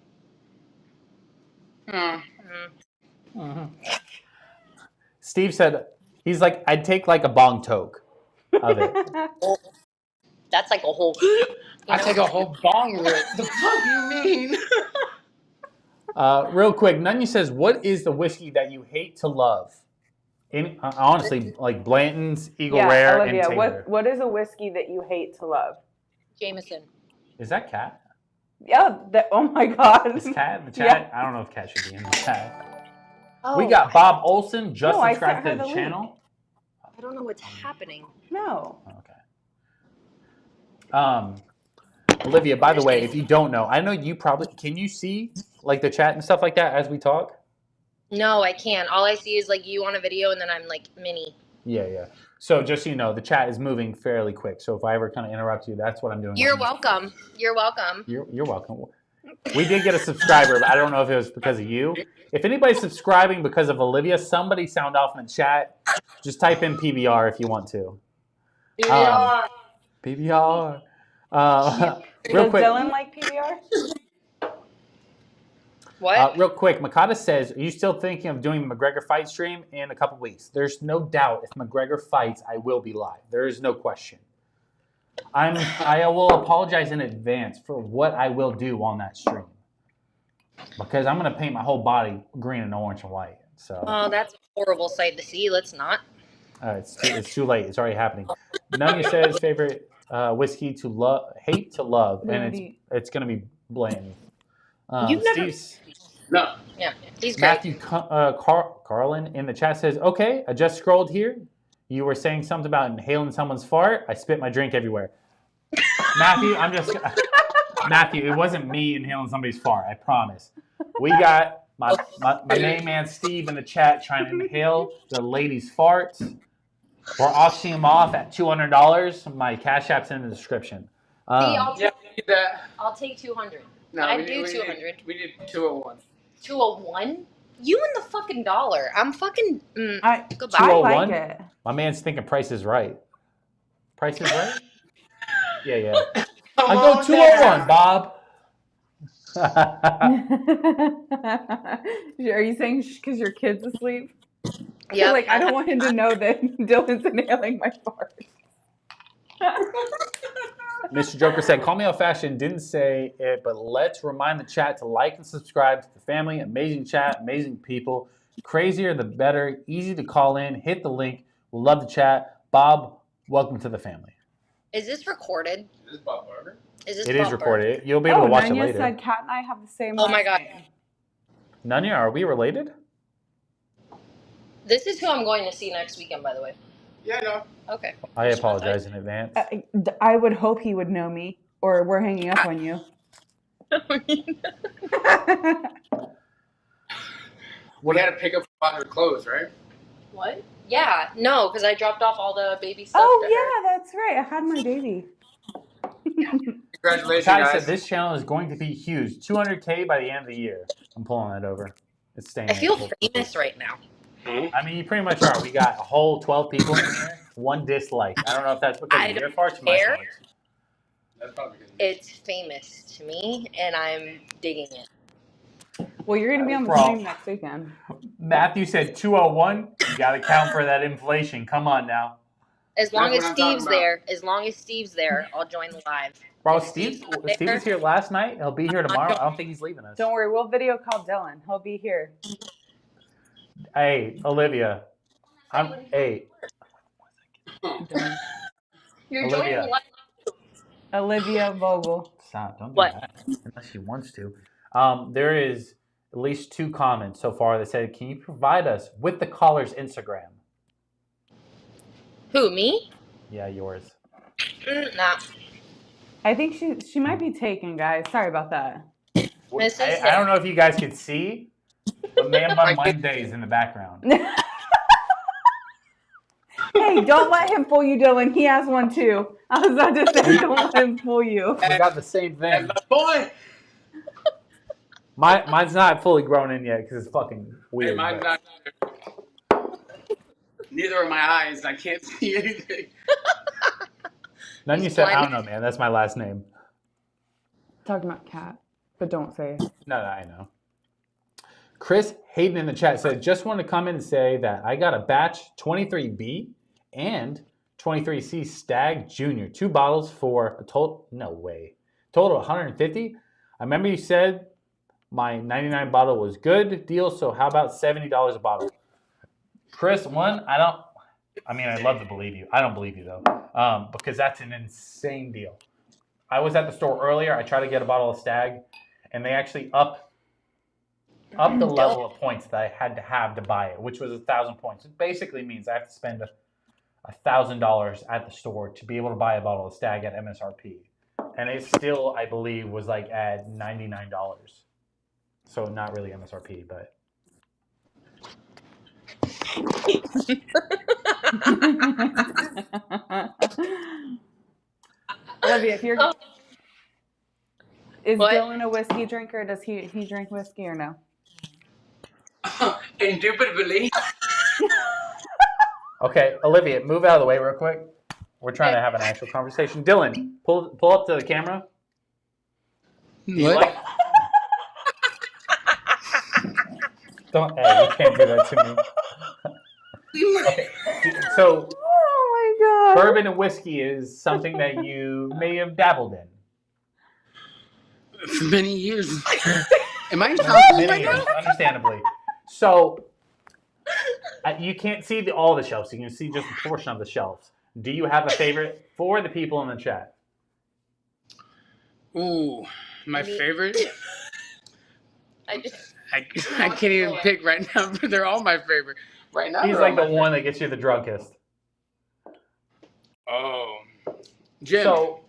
Steve said he's like, I'd take like a bong toke of it. That's like a whole. I take a whole bong rip. The fuck you mean? Real quick, Nunya says, what is the whiskey that you hate to love? Honestly, like Blanton's, Eagle Rare, Olivia, and Taylor. what is a whiskey that you hate to love? Jameson. Is that Cat? Yeah. Oh my God. Is Cat in the chat? Yeah. I don't know if Cat should be in the chat. Oh, We got Bob Olson just No, I subscribed sent to her the the channel. I don't know what's happening. No. Okay. Olivia, by the way, if you don't know, I know you probably can you see like the chat and stuff like that as we talk? No, I can't. All I see is like you on a video, and then I'm like mini. Yeah. So just so you know, the chat is moving fairly quick. So if I ever kind of interrupt you, that's what I'm doing. You're welcome. You're welcome. You're welcome. We did get a subscriber, but I don't know if it was because of you. If anybody's subscribing because of Olivia, somebody sound off in the chat. Just type in PBR if you want to. PBR. Real Does quick. Dylan like PBR? What? Real quick, Makata says, are you still thinking of doing the McGregor fight stream in a couple weeks? There's no doubt if McGregor fights, I will be live. There is no question. I will apologize in advance for what I will do on that stream. Because I'm going to paint my whole body green and orange and white. So. Oh, that's a horrible sight to see. Let's not. It's too late. It's already happening. Nunya says favorite whiskey to hate to love, and it's going to be Blanton. You've never. No. Yeah, he's great. Matthew Carlin in the chat says, okay, I just scrolled here. You were saying something about inhaling someone's fart. I spit my drink everywhere. Matthew, Matthew, it wasn't me inhaling somebody's fart. I promise. We got my main man Steve in the chat trying to inhale the lady's farts. We're auctioning them off at $200. My Cash App's in the description. I'll take 200. No, I'd do 200. We did 201. 201? You and the fucking dollar. I'm fucking. Goodbye. I 201? like it. My man's thinking Price is Right. Price is Right? Yeah. I go 201, Bob. Are you saying because your kid's asleep? Yeah. Like, I don't want him to know that Dylan's inhaling my fart. Mr. Joker said, call me out fashion. Didn't say it, but let's remind the chat to like and subscribe to the family. Amazing chat, amazing people. Crazier the better. Easy to call in. Hit the link. We'll love the chat. Bob, welcome to the family. Is this recorded? Is this Bob Barber? It is recorded. You'll be able to watch it Nunya later. said Kat and I have the same Oh my God. name. Nunya, are we related? This is who I'm going to see next weekend, by the way. Yeah, no. Okay. I apologize in advance. I would hope he would know me, or we're hanging up on you. We had to pick up her clothes, right? What? Yeah. No, because I dropped off all the baby stuff. Oh, to her. yeah, that's right. I had my baby. Congratulations, Ty guys. said this channel is going to be huge. 200K by the end of the year. I'm pulling that over. It's staying I feel there. famous right now. I mean, you pretty much are. We got a whole 12 people in here. One dislike. I don't know if that's because I of your don't farts or my care. farts. That's probably good. It's famous to me, and I'm digging it. Well, you're going to be on the Bro. stream next weekend. Matthew said 201. You got to count for that inflation. Come on now. As long That's as what I'm talking Steve's there, I'll join the live. Bro, If Steve Steve's there- was here last night. He'll be here tomorrow. I don't think he's leaving us. Don't worry, we'll video call Dylan. He'll be here. Hey, Olivia. Hey. You're Olivia. joining live. Olivia Vogel. Stop, don't do What? that. Unless she wants to. There is at least 2 comments so far that said, can you provide us with the caller's Instagram? Who, me? Yeah, yours. Nah. I think she might be taken, guys. Sorry about that. This is I don't know if you guys could see, but Man Bun Wednesday is in the background. Hey, don't let him fool you, Dylan. He has one too. I was about to say, don't let him fool you. We got the same thing. Boy. Mine's not fully grown in yet because it's fucking Hey, weird. mine's but- not. Neither are my eyes. I can't see anything. Then you said, I don't know, man. That's my last name. Talking about cat, but don't say it. No, I know. Chris Hayden in the chat said, just want to come in and say that I got a batch 23B and 23C Stag Junior. 2 bottles for a total, no way. Total 150. I remember you said my 99 bottle was good deal, so how about $70 a bottle? Chris, I'd love to believe you. I don't believe you though, because that's an insane deal. I was at the store earlier. I tried to get a bottle of Stag, and they actually upped the level of points that I had to have to buy it, which was 1,000 points. It basically means I have to spend $1,000 at the store to be able to buy a bottle of Stag at MSRP. And it still, I believe, was like at $99. So not really MSRP, but... Olivia, if you're... Is What? Dylan a whiskey drinker? Does he drink whiskey or no? Indubitably. Okay, Olivia, move out of the way real quick. We're trying to have an actual conversation. Dylan, pull up to the camera. What? Don't, hey, you can't do that to me. Okay, so Oh my god. bourbon and whiskey is something that you may have dabbled in. For many years. Am I in Many California right years, now? understandably. So you can't see all the shelves. You can see just a portion of the shelves. Do you have a favorite for the people in the chat? Ooh, my favorite? I just. I can't even pick right now, but they're all my favorite. Right now, He's they're like all the my one that gets you the drunkest. favorite. Oh. Jim. So,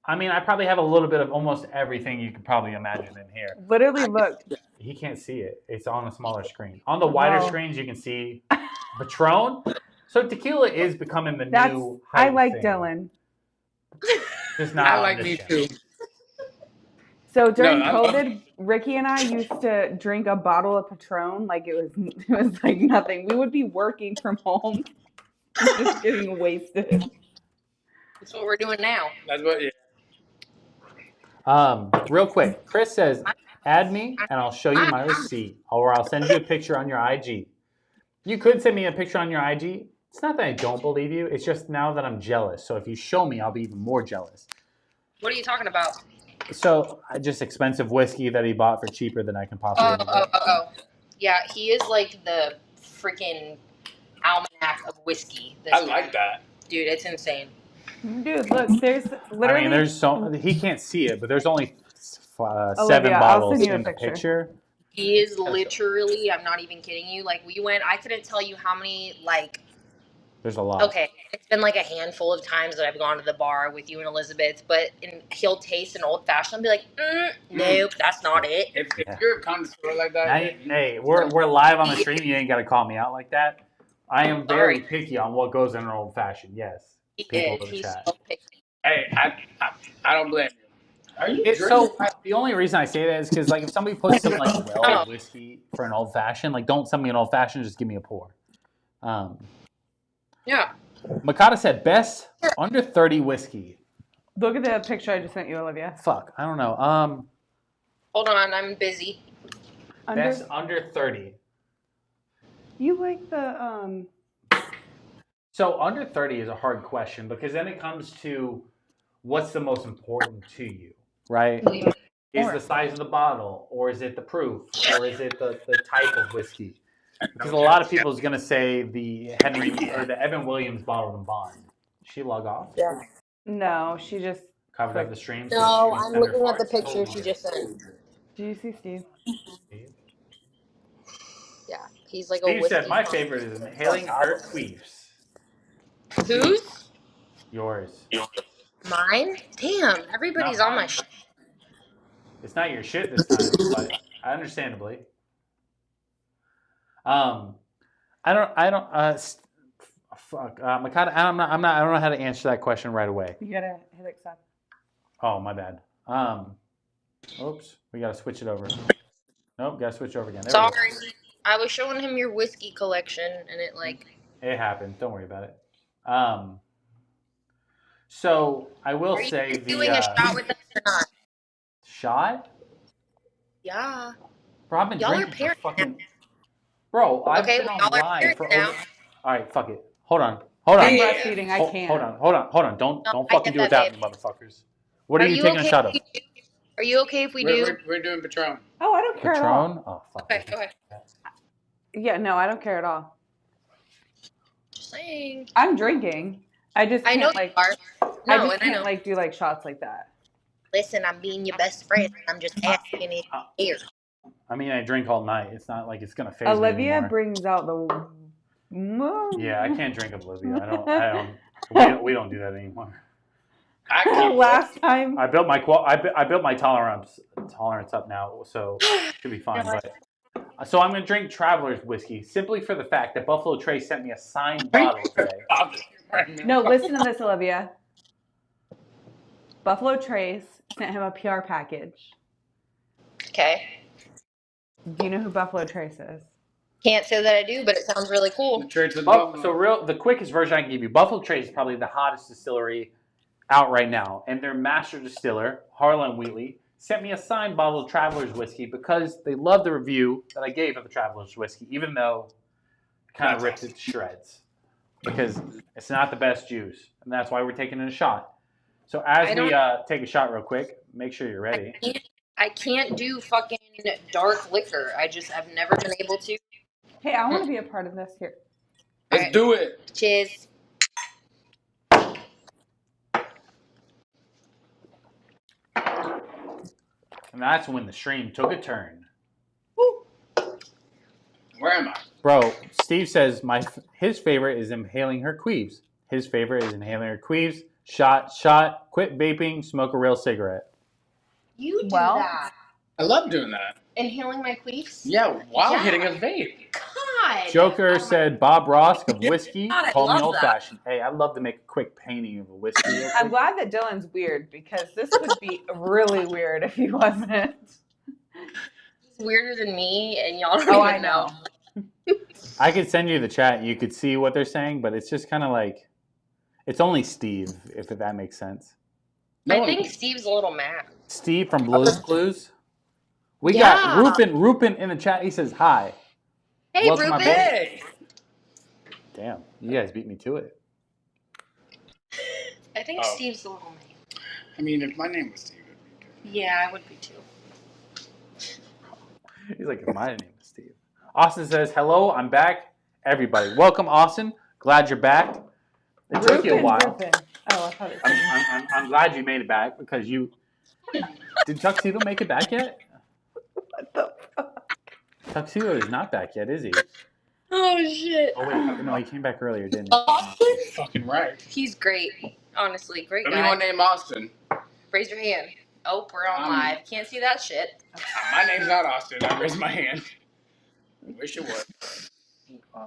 I mean, I probably have a little bit of almost everything you could probably imagine in here. Literally, look. He can't see it. It's on a smaller screen. On the wider Wow. screens, you can see Patron. So tequila is becoming the That's. new I hype like thing. Dylan. Just not I on like this me show. too. So during No, COVID, Ricky and I used to drink a bottle of Patron like it was like nothing. We would be working from home, just getting wasted. That's what we're doing now. That's what, yeah. Real quick, Chris says, add me and I'll show you my receipt, or I'll send you a picture on your IG. You could send me a picture on your IG. It's not that I don't believe you. It's just now that I'm jealous. So if you show me, I'll be even more jealous. What are you talking about? So just expensive whiskey that he bought for cheaper than I can possibly get. Yeah, he is like the freaking almanac of whiskey. This I guy. like that. Dude, it's insane. Dude, look, there's literally. I mean, there's so he can't see it, but there's only 7 Olivia, I'll bottles send you a in the picture. picture. He is literally, I'm not even kidding you. Like, we went, I couldn't tell you how many, like, There's a lot. okay, it's been like a handful of times that I've gone to the bar with you and Elizabeth, but he'll taste an old fashioned and be like, nope, that's not it. If you're a connoisseur like that, Hey, we're live on the stream. You ain't got to call me out like that. I am very picky on what goes in an old fashioned. Yes. He People is. in the He's chat. so picky. hey, I don't blame you. Are you So the only reason I say that is because like if somebody puts some like well whiskey for an old fashioned, like don't send me an old fashioned, just give me a pour. Yeah. Makata said best under 30 whiskey. Look at the picture I just sent you, Olivia. Fuck, I don't know. Hold on, I'm busy. Best under 30. You like the So under 30 is a hard question because then it comes to what's the most important to you, right? Is the size of the bottle, or is it the proof, or is it the type of whiskey? Because a lot of people is going to say the Henry or the Evan Williams bottled and bond. She log off? Yeah. No, she just Covered up the stream. So No, she can I'm send her looking at the farts. picture she just sent. Do you see Steve? Yeah, he's like a Steve whiskey. said, my favorite is inhaling her queefs. Whose? Yours. Mine? Damn, everybody's Not on my mine. It's not your shit this time, but understandably. Makata, I don't know how to answer that question right away. You gotta hit accept. Oh, my bad. Oops, we gotta switch it over. Nope, gotta switch over again. There we go. Sorry. I was showing him your whiskey collection and it like It happened. Don't worry about it. So I will are say you the doing a shot with us or not? shot. Yeah. Bro, I've been Y'all are drinking for parents fucking. Bro, I've Okay, been well, on y'all are live parents for now. over. All right, fuck it. Hold on. Hold I'm on. breastfeeding. I can't. Hold on. Don't No, I fucking get do that, without babe. me, motherfuckers. What are Are you you taking okay a shot if of? we do? Are you okay if we do? We're doing Patron. Oh, I don't care at all. Patron? Oh fuck. Okay, go ahead. Yeah, no, I don't care at all. Just saying. I'm drinking. I just I can't know you like. are. I No, just and I can't know. like do like shots like that. Listen, I'm being your best friend. I'm just asking it here. I mean, I drink all night. It's not like it's gonna phase me Olivia anymore. brings out the. Yeah, I can't drink Olivia. We don't do that anymore. I keep Last time. I built my tolerance up now, so should be fine. But so I'm gonna drink Traveler's whiskey simply for the fact that Buffalo Trace sent me a signed bottle today. No, listen to this, Olivia. Buffalo Trace sent him a PR package. Okay. Do you know who Buffalo Trace is? Can't say that I do, but it sounds really cool. The quickest version I can give you, Buffalo Trace is probably the hottest distillery out right now, and their master distiller, Harlan Wheatley, sent me a signed bottle of Traveler's whiskey because they loved the review that I gave of the Traveler's whiskey, even though I kind of ripped it to shreds because it's not the best juice, and that's why we're taking it a shot. So as we take a shot real quick, make sure you're ready. I can't do fucking dark liquor. I've never been able to. Hey, I want to be a part of this here. Let's do it. Cheers. And that's when the stream took a turn. Woo. Where am I? Bro, Steve says his favorite is inhaling her queefs. His favorite is inhaling her queefs. Shot, quit vaping, smoke a real cigarette. You do that. I love doing that. Inhaling my queefs? Yeah, while hitting a vape. God. Joker said Bob Ross of whiskey, God, call I me love old fashioned. Hey, I'd love to make a quick painting of a whiskey. Real I'm quick. glad that Dylan's weird because this would be really weird if he wasn't. He's weirder than me, and y'all don't Oh, even I know. I could send you the chat. You could see what they're saying, but it's just kind of like, it's only Steve, if that makes sense. I think Steve's a little mad. Steve from Blues Clues. We got Rupin in the chat. He says hi. Hey, Welcome, Rupin. Hey. Damn, you guys beat me to it. I think Steve's a little mad. I mean, if my name was Steve, it'd be good. Yeah, I would be too. He's like, if my name is Steve. Austin says, hello, I'm back. Everybody, welcome, Austin. Glad you're back. It took you a while. Rupin. Oh, I thought it was I'm glad you made it back because you... Did Tuxedo make it back yet? What the fuck? Tuxedo is not back yet, is he? Oh, shit. Oh, wait. No, he came back earlier, didn't he? Austin? Fucking right. He's great. Honestly, great guy. Anyone named Austin? Raise your hand. Oh, we're on live. Can't see that shit. My name's not Austin. I raised my hand. I wish it was.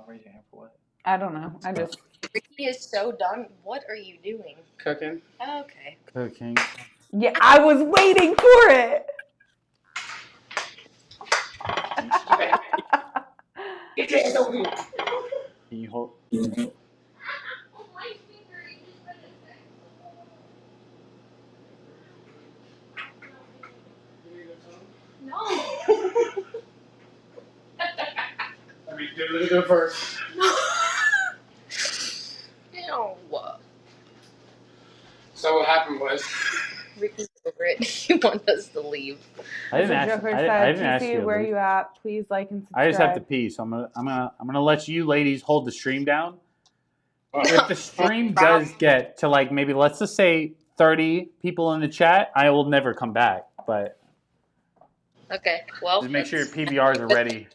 Raise your hand for what? I don't know. I just. Ricky is so done. What are you doing? Cooking. Okay. Cooking. Yeah, I was waiting for it. Get your hands over here. Can you hold? No. Let me do it first. Ew. So what happened was... Ricky's over it. He wants us to leave. I didn't ask. Joker I didn't said, ask TC, you. where Luke. you at? Please like and subscribe. I just have to pee, so I'm gonna let you ladies hold the stream down. If the stream does get to like maybe let's just say 30 people in the chat, I will never come back. But Okay, well. just make sure your PBRs are ready.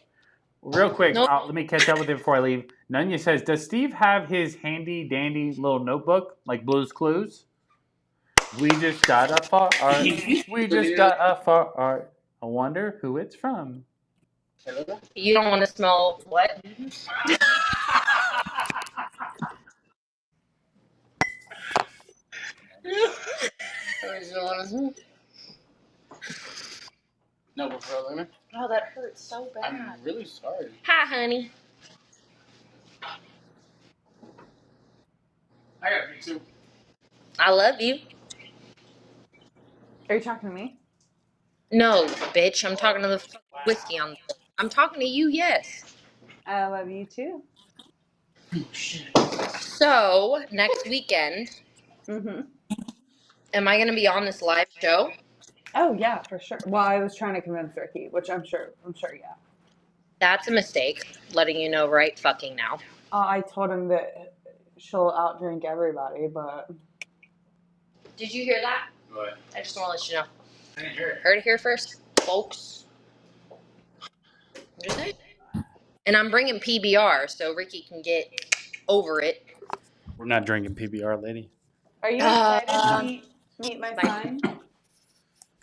Real quick, Nope. let me catch up with it before I leave. Nunya says, does Steve have his handy dandy little notebook like Blue's Clues? We just got a far art. We just got a far art. I wonder who it's from. You don't want to smell what? No, but for real, Oh, that hurts so bad. I'm really sorry. Hi, honey. I got me too. I love you. Are you talking to me? No, bitch. I'm talking to the whiskey on. I'm talking to you. Yes. I love you too. So next weekend, Mm-hmm. am I going to be on this live show? Oh yeah, for sure. Well, I was trying to convince Ricky, which I'm sure, yeah. That's a mistake. Letting you know right fucking now. I told him that she'll outdrink everybody, but Did you hear that? What? I just want to let you know. I didn't hear it. Heard it here first, folks. Just saying. And I'm bringing PBR so Ricky can get over it. We're not drinking PBR, lady. are you excited to meet my son?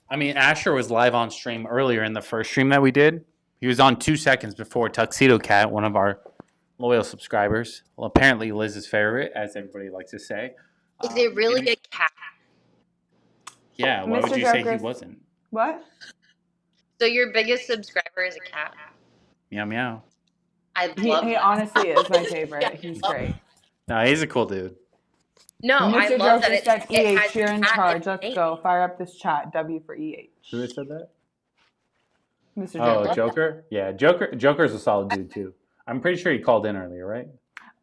I mean, Asher was live on stream earlier in the first stream that we did. He was on 2 seconds before Tuxedo Cat, one of our loyal subscribers. Well, apparently Liz's favorite, as everybody likes to say. Is it really a cat? Yeah, why would Mr. you say he Joker's- wasn't? What? So your biggest subscriber is a cat? Meow meow. I love He that. honestly is my favorite. He's great. No, he's a cool dude. No, I Mr. love Joker that said, it EH, has you're in cat charge. Let's name. go. Fire up this chat. W for EH. Who had said that? Mr. Oh, Joker. Joker? Yeah, Joker's a solid dude, too. I'm pretty sure he called in earlier, right?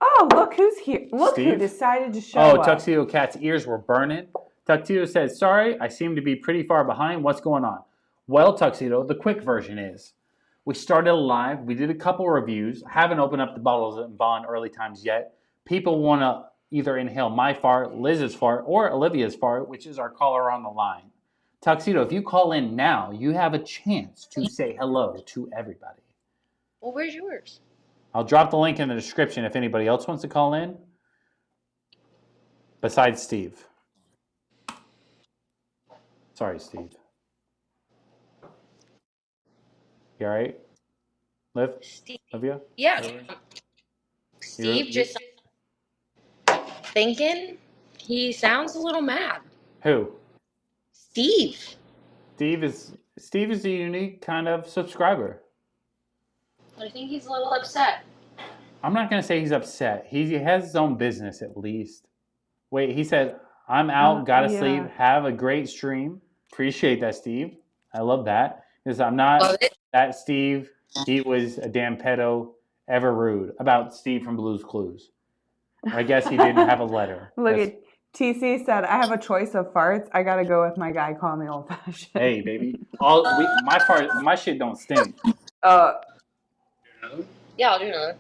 Oh, look who's here. Look who Steve? decided to show Oh, up. Tuxedo Cat's ears were burning. Tuxedo says, sorry, I seem to be pretty far behind. What's going on? Well, Tuxedo, the quick version is we started live. We did a couple reviews. Haven't opened up the bottles of Bond early times yet. People want to either inhale my fart, Liz's fart, or Olivia's fart, which is our caller on the line. Tuxedo, if you call in now, you have a chance to say hello to everybody. Well, where's yours? I'll drop the link in the description if anybody else wants to call in. Besides Steve. Sorry, Steve. You all right? Liv? Steve. Olivia? Yeah. You're- Steve just thinking he sounds a little mad. Who? Steve. Steve is a unique kind of subscriber. I think he's a little upset. I'm not going to say he's upset. He has his own business at least. Wait, he said, I'm out, gotta yeah. sleep, have a great stream. Appreciate that, Steve. I love that. Because I'm Love not it. that Steve. He was a damn pedo, ever rude about Steve from Blue's Clues. I guess he didn't have a letter. Look That's- at TC said, I have a choice of farts. I gotta go with my guy. Call me old fashioned. Hey, baby. My shit don't stink. Yeah, I'll do another.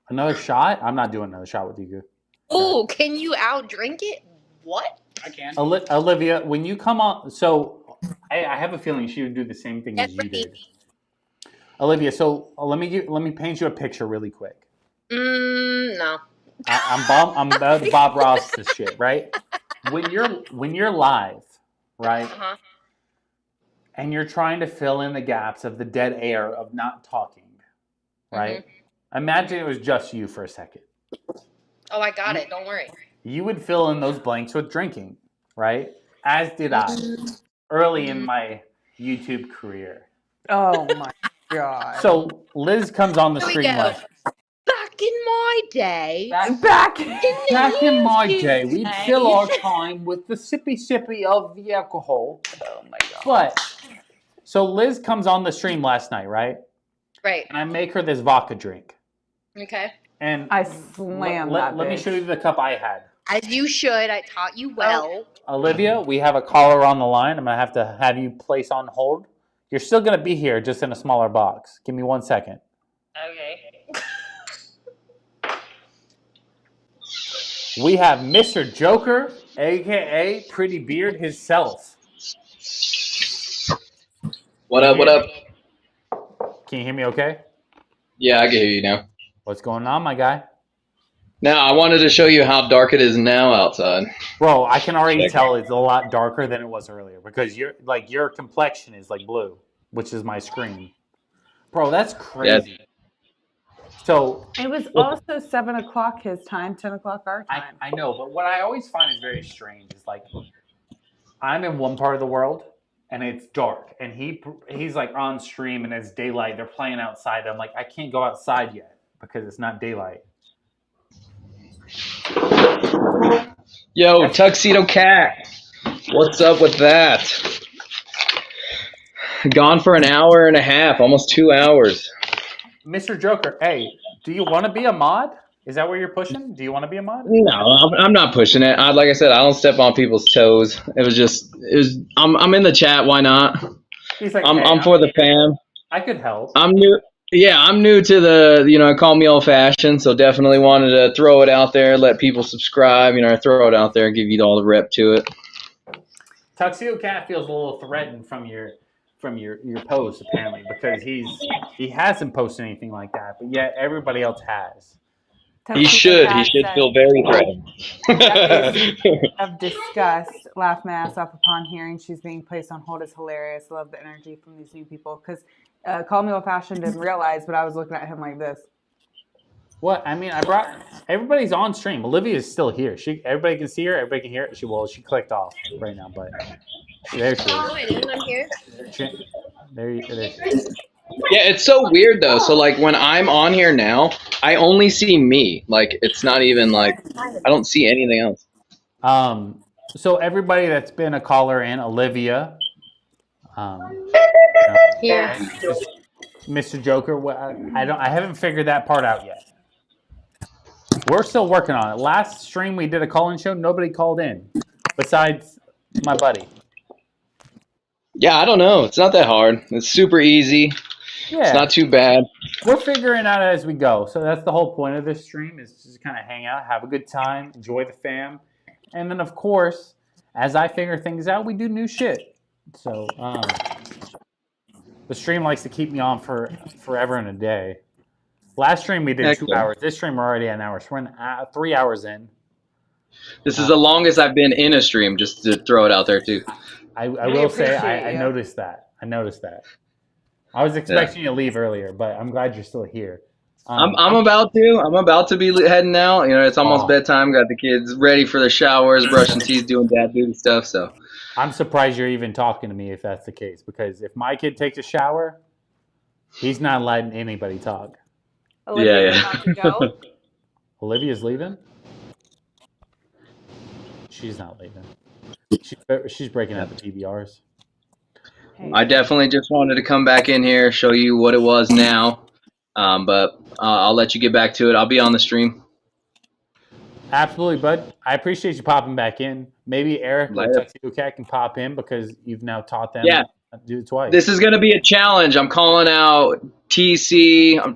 Another shot? I'm not doing another shot with you. Oh, can you outdrink it? What? I can. Olivia, when you come on, so I have a feeling she would do the same thing as you did. Olivia, so let me paint you a picture really quick. No. I'm about Bob Ross this shit, right? When you're live, right, Uh-huh. and you're trying to fill in the gaps of the dead air of not talking, right? Imagine it was just you for a second. Oh, I got it. Don't worry. You would fill in those blanks with drinking, right? As did I early in my YouTube career. Oh my god. So Liz comes on the Here we stream go. last. Back in my day. Back. Back in my day, we'd days. fill our time with the sippy of the alcohol. Oh my god. But so Liz comes on the stream last night, right? Right. And I make her this vodka drink. Okay. And I slammed that let me bitch. show you the cup I had. As you should. I taught you well. Olivia, we have a caller on the line. I'm going to have you place on hold. You're still going to be here, just in a smaller box. Give me 1 second. Okay. we have Mr. Joker, aka Pretty Beard himself. What up? What up? Can you hear me okay? Yeah, I can hear you now. What's going on, my guy? Now, I wanted to show you how dark it is now outside. Bro, I can already tell it's a lot darker than it was earlier because your complexion is like blue, which is my screen. Bro, that's crazy. Yeah. So it was also 7 o'clock his time, 10 o'clock our time. I know, but what I always find is very strange is like I'm in one part of the world and it's dark, and he's like on stream and it's daylight. They're playing outside. I'm like, I can't go outside yet because it's not daylight. Yo, Tuxedo Cat, what's up with that? Gone for an hour and a half, almost 2 hours. Mr. Joker, hey, do you want to be a mod? Is that where you're pushing? Do you want to be a mod? No, I'm not pushing it. Like I said, I don't step on people's toes. I'm in the chat. Why not? He's like, I'm for the fam. I could help. I'm new. Yeah, I'm new to the, call me old fashioned, so definitely wanted to throw it out there, let people subscribe, throw it out there, give you all the rep to it. Tuxedo Cat feels a little threatened from your post, apparently, because he hasn't posted anything like that, but yet everybody else has. He should feel very threatened. Of disgust, laughed my ass off upon hearing she's being placed on hold is hilarious. Love the energy from these new people. Because Call Me Old Fashioned didn't realize, but I was looking at him like this. What? I mean, everybody's on stream. Olivia is still here. Everybody can see her. Everybody can hear it. She clicked off right now, but there she is. Oh, wait, anyone here? There she is. Yeah, it's so weird though. So like when I'm on here now, I only see me. Like it's not even like I don't see anything else. So everybody that's been a caller in, Olivia, Here. Mr. Joker, I haven't figured that part out yet. We're still working on it. Last stream we did a call-in show, nobody called in besides my buddy. Yeah, I don't know. It's not that hard. It's super easy. Yeah. It's not too bad. We're figuring it out as we go. So that's the whole point of this stream, is just kind of hang out, have a good time, enjoy the fam. And then, of course, as I figure things out, we do new shit. So the stream likes to keep me on for forever and a day. Last stream we did 2 hours. This stream we're already at an hour. So we're 3 hours in. This is the longest I've been in a stream, just to throw it out there, too. I will say I noticed that. I was expecting you to leave earlier, but I'm glad you're still here. I'm about to be heading out. It's almost bedtime. Got the kids ready for their showers, brushing teeth, doing dad duty stuff. So I'm surprised you're even talking to me if that's the case, because if my kid takes a shower, he's not letting anybody talk. Olivia's about to go. Olivia's leaving? She's not leaving. She's breaking out the PBRs. I definitely just wanted to come back in here, show you what it was now. But I'll let you get back to it. I'll be on the stream. Absolutely, bud. I appreciate you popping back in. Maybe Eric or Tuxedo Cat can pop in because you've now taught them to do it twice. This is going to be a challenge. I'm calling out TC. I'm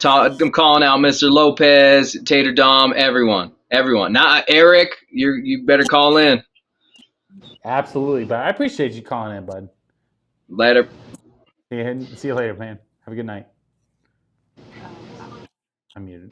calling out Mr. Lopez, Tater Dom, everyone. Now, Eric, you better call in. Absolutely, but I appreciate you calling in, bud. Later. See you later, man. Have a good night. I'm muted.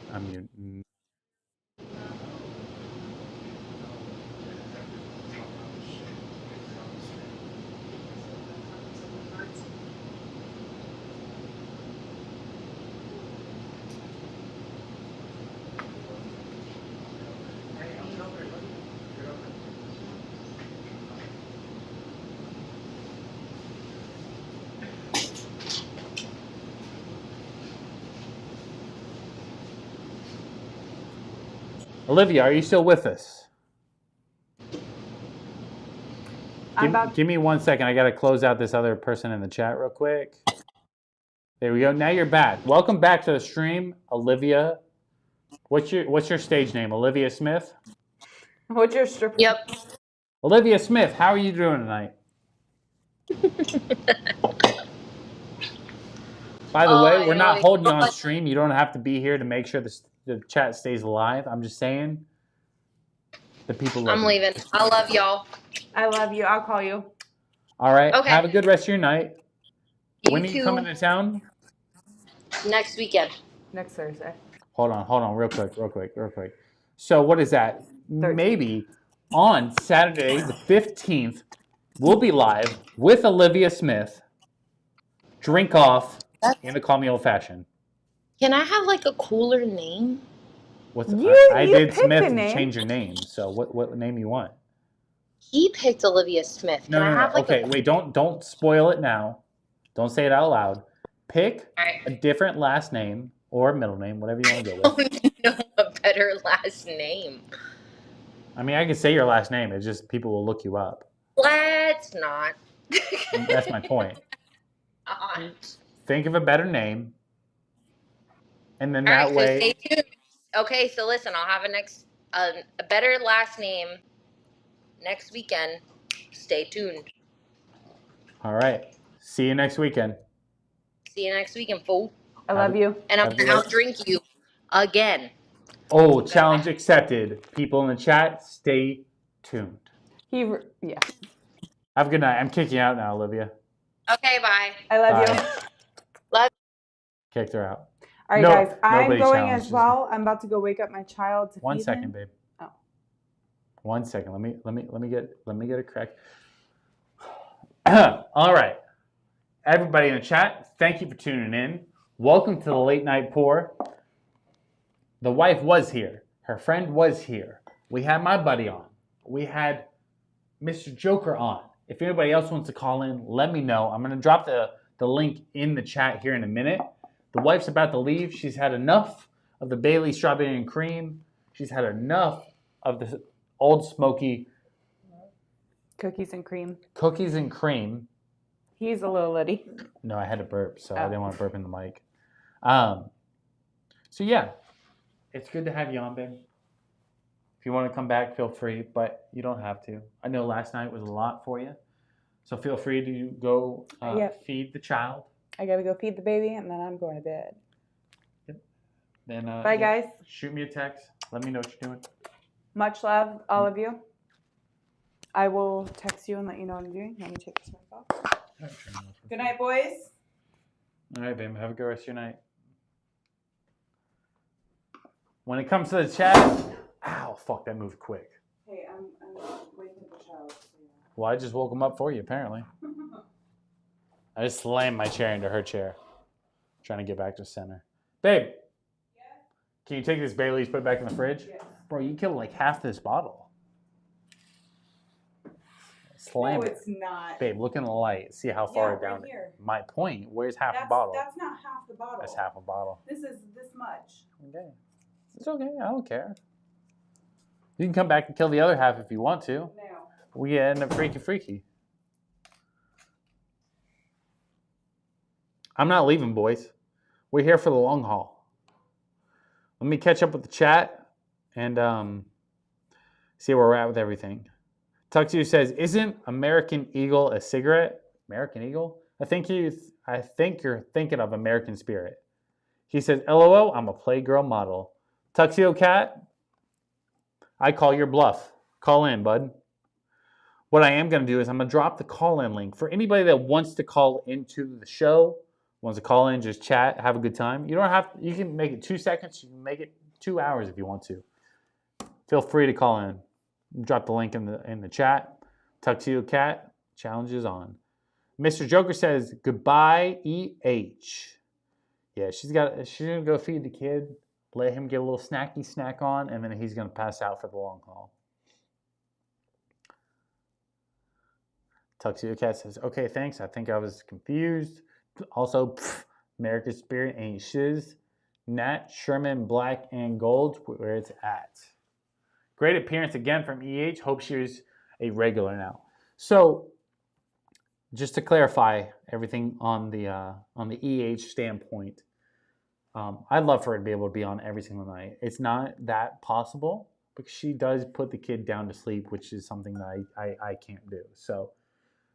Olivia, are you still with us? Give me 1 second. I got to close out this other person in the chat real quick. There we go. Now you're back. Welcome back to the stream, Olivia. What's your stage name? Olivia Smith? What's your stripper? Yep. Olivia Smith, how are you doing tonight? By the way, we're not holding you on stream. You don't have to be here to make sure the chat stays alive. I'm just saying. The people love I'm you. leaving. I love y'all. I love you. I'll call you. All right. Okay. Have a good rest of your night. You When are you too. coming to town? Next weekend. Next Thursday. Hold on, real quick. So what is that? 13th. Maybe on Saturday the 15th, we'll be live with Olivia Smith. Drink off in the Call Me Old Fashioned. Can I have like a cooler name? I You did picked Smith a to name. change your name. So what name you want? He picked Olivia Smith. Can I No. have like Okay, wait. Don't spoil it now. Don't say it out loud. Pick a a different last name or middle name, whatever you want to go I with. don't know a better last name. I mean, I can say your last name. It's just people will look you up. Let's not. That's my point. Think of a better name, and then All right, that so way. stay tuned. Okay, so listen, I'll have a better last name next weekend. Stay tuned. All right. See you next weekend. See you next weekend, fool. I love you. And I'm Have a gonna good- outdrink you again. Oh, challenge accepted. People in the chat, stay tuned. Yeah. Have a good night. I'm kicking you out now, Olivia. Okay, bye. I love Bye. you. Love. Kicked her out. All right, No, guys. I'm nobody going challenges as well. I'm about to go wake up my child to One feed second, him. babe. Oh. 1 second. Let me get it correct. All right. Everybody in the chat, thank you for tuning in. Welcome to the late night pour. The wife was here. Her friend was here. We had my buddy on. We had Mr. Joker on. If anybody else wants to call in, let me know. I'm going to drop the link in the chat here in a minute. The wife's about to leave. She's had enough of the Bailey strawberry and cream. She's had enough of the Old Smoky Cookies and cream. cookies and cream. He's a little litty. No, I had to burp, so I Oh. didn't want to burp in the mic. So yeah, it's good to have you on, babe. If you want to come back, feel free, but you don't have to. I know last night was a lot for you, so feel free to go feed the child. I gotta go feed the baby, and then I'm going to bed. Then Bye, guys. Shoot me a text. Let me know what you're doing. Much love, all of you. I will text you and let you know what I'm doing. Let me take this mic off. Good night, boys. All right, babe. Have a good rest of your night. When it comes to the chat, ow, fuck, that moved quick. Hey, I'm waiting for the child. Well, I just woke him up for you, apparently. I just slammed my chair into her chair. Trying to get back to center. Babe, can you take this Bailey's, put it back in the fridge? Yes. Bro, you killed like half this bottle. Slam No, it. it's not. Babe, look in the light. See how far right down. here. My point. Where's half a bottle? That's not half the bottle. That's half a bottle. This is this much. Okay. It's okay. I don't care. You can come back and kill the other half if you want to. No. We end up freaky. I'm not leaving, boys. We're here for the long haul. Let me catch up with the chat and see where we're at with everything. Tuxedo says, "Isn't American Eagle a cigarette?" American Eagle? I think you're thinking of American Spirit. He says, "LOL, I'm a Playgirl model." Tuxedo Cat, I call your bluff. Call in, bud. What I am going to do is I'm going to drop the call-in link. For anybody that wants to call into the show, wants to call in, just chat, have a good time. You don't have to, you can make it 2 seconds. You can make it 2 hours if you want to. Feel free to call in. Drop the link in the chat. Tuxedo Cat, challenge is on. Mr. Joker says, "Goodbye, EH." Yeah, she's going to go feed the kid, let him get a little snacky snack on, and then he's going to pass out for the long haul. Tuxedo Cat says, "Okay, thanks. I think I was confused." Also, American Spirit ain't shiz. Nat Sherman Black and Gold, where it's at. Great appearance again from EH. Hope she's a regular now. So, just to clarify everything on the EH standpoint, I'd love for her to be able to be on every single night. It's not that possible because she does put the kid down to sleep, which is something that I can't do. So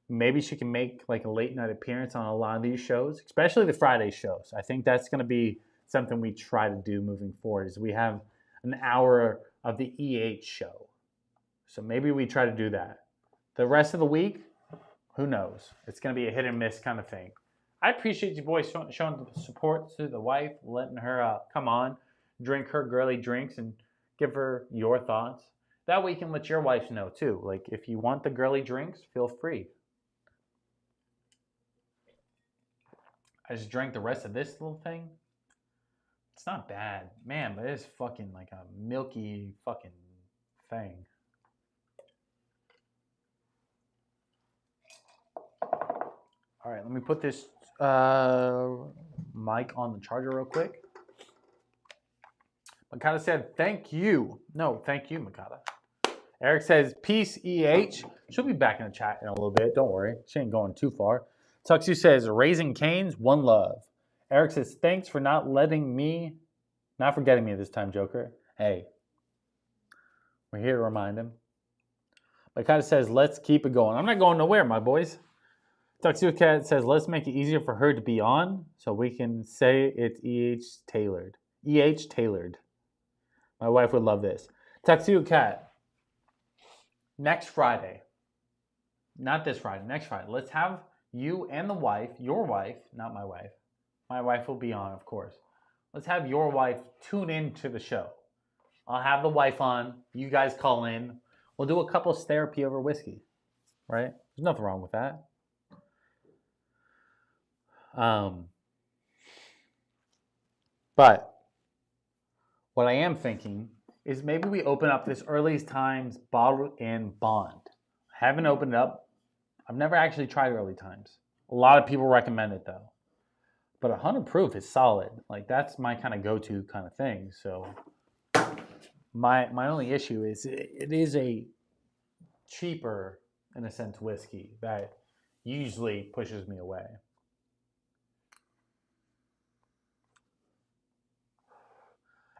maybe she can make like a late night appearance on a lot of these shows, especially the Friday shows. I think that's going to be something we try to do moving forward is we have an hour of the EH show. So maybe we try to do that. The rest of the week, who knows? It's going to be a hit and miss kind of thing. I appreciate you boys showing the support to the wife, letting her come on, drink her girly drinks, and give her your thoughts. That way you can let your wife know too. Like if you want the girly drinks, feel free. I just drank the rest of this little thing. It's not bad. Man, but it's fucking like a milky fucking thing. All right, let me put this mic on the charger real quick. Makata said, thank you. No, thank you, Makata. Eric says, peace, EH. She'll be back in the chat in a little bit. Don't worry. She ain't going too far. Tuxu says, Raising Cane's, one love. Eric says, thanks for not forgetting me this time, Joker. Hey, we're here to remind him. Makata says, let's keep it going. I'm not going nowhere, my boys. Tuxedo Cat says, let's make it easier for her to be on so we can say it's EH tailored. EH tailored. My wife would love this. Tuxedo Cat, next Friday, not this Friday, next Friday, let's have you and the wife, your wife, not my wife. My wife will be on, of course. Let's have your wife tune in to the show. I'll have the wife on. You guys call in. We'll do a couples therapy over whiskey, right? There's nothing wrong with that. But what I am thinking is maybe we open up this Early Times Bottled in Bond. I haven't opened it up. I've never actually tried Early Times. A lot of people recommend it though. But 100 proof is solid. Like that's my kind of go-to kind of thing. So my only issue is it is a cheaper, in a sense, whiskey that usually pushes me away.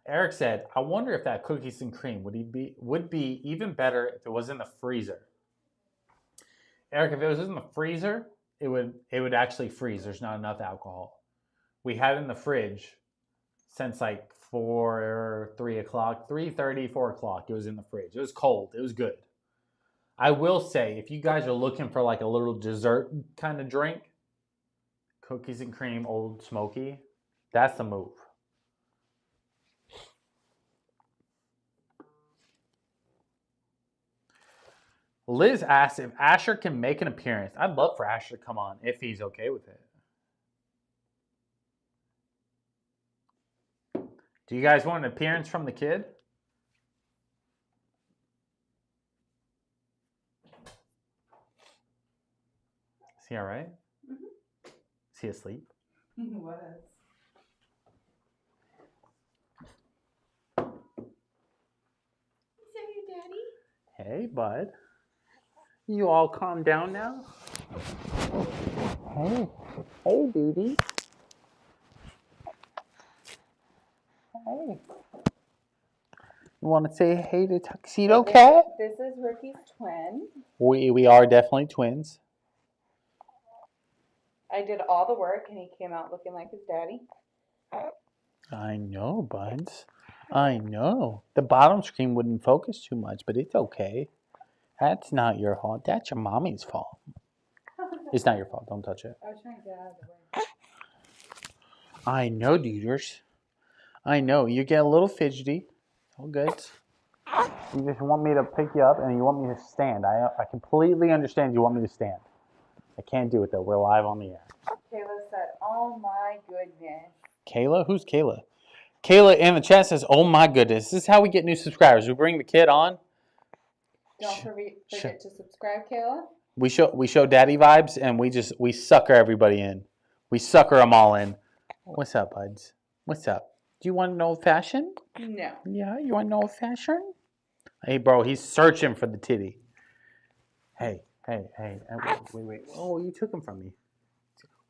Eric said, I wonder if that cookies and cream would be even better if it was in the freezer. Eric, if it was in the freezer, it would actually freeze. There's not enough alcohol. We had it in the fridge since like 3 o'clock, 3:30, 4 o'clock. It was in the fridge. It was cold. It was good. I will say, if you guys are looking for like a little dessert kind of drink, cookies and cream, Old Smoky, that's the move. Liz asked if Asher can make an appearance. I'd love for Asher to come on if he's okay with it. Do you guys want an appearance from the kid? Is he all right? Mm-hmm. Is he asleep? He was. Is that your daddy? Hey, bud. You all calm down now? Hey. Hey, duty. Hey. You want to say hey to Tuxedo Cat? This is Ricky's twin. We are definitely twins. I did all the work and he came out looking like his daddy. I know, buds. I know. The bottom screen wouldn't focus too much, but it's okay. That's not your fault. That's your mommy's fault. It's not your fault. Don't touch it. I was trying to get out of the way. I know, duders. I know. You get a little fidgety. All good. You just want me to pick you up and you want me to stand. I completely understand you want me to stand. I can't do it though. We're live on the air. Kayla said, oh my goodness. Kayla? Who's Kayla? Kayla in the chat says, oh my goodness. This is how we get new subscribers. We bring the kid on. Don't forget to subscribe, Kayla. We show daddy vibes and we sucker everybody in. We sucker them all in. What's up, buds? What's up? Do you want an old fashioned? No. Yeah, you want an old fashioned? Hey, bro, he's searching for the titty. Hey. Wait. Oh, you took him from me.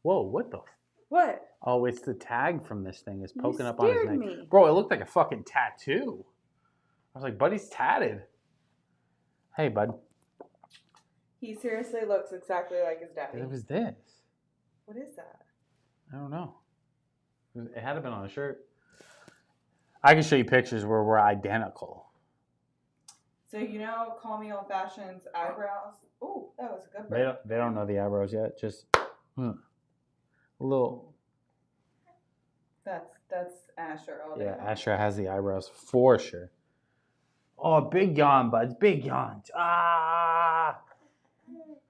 Whoa, what the? What? Oh, it's the tag from this thing is poking up on his neck. Me. Bro, it looked like a fucking tattoo. I was like, buddy's tatted. Hey, bud. He seriously looks exactly like his daddy. It was this. What is that? I don't know. It had to been on a shirt. I can show you pictures where we're identical. So you know, Call Me Old Fashioned's eyebrows. Oh, that was a good They burp. don't know the eyebrows yet. Just a little. That's Asher all day Yeah, long. Asher has the eyebrows for sure. Oh, big yawn, buds. Big yawns. Ah.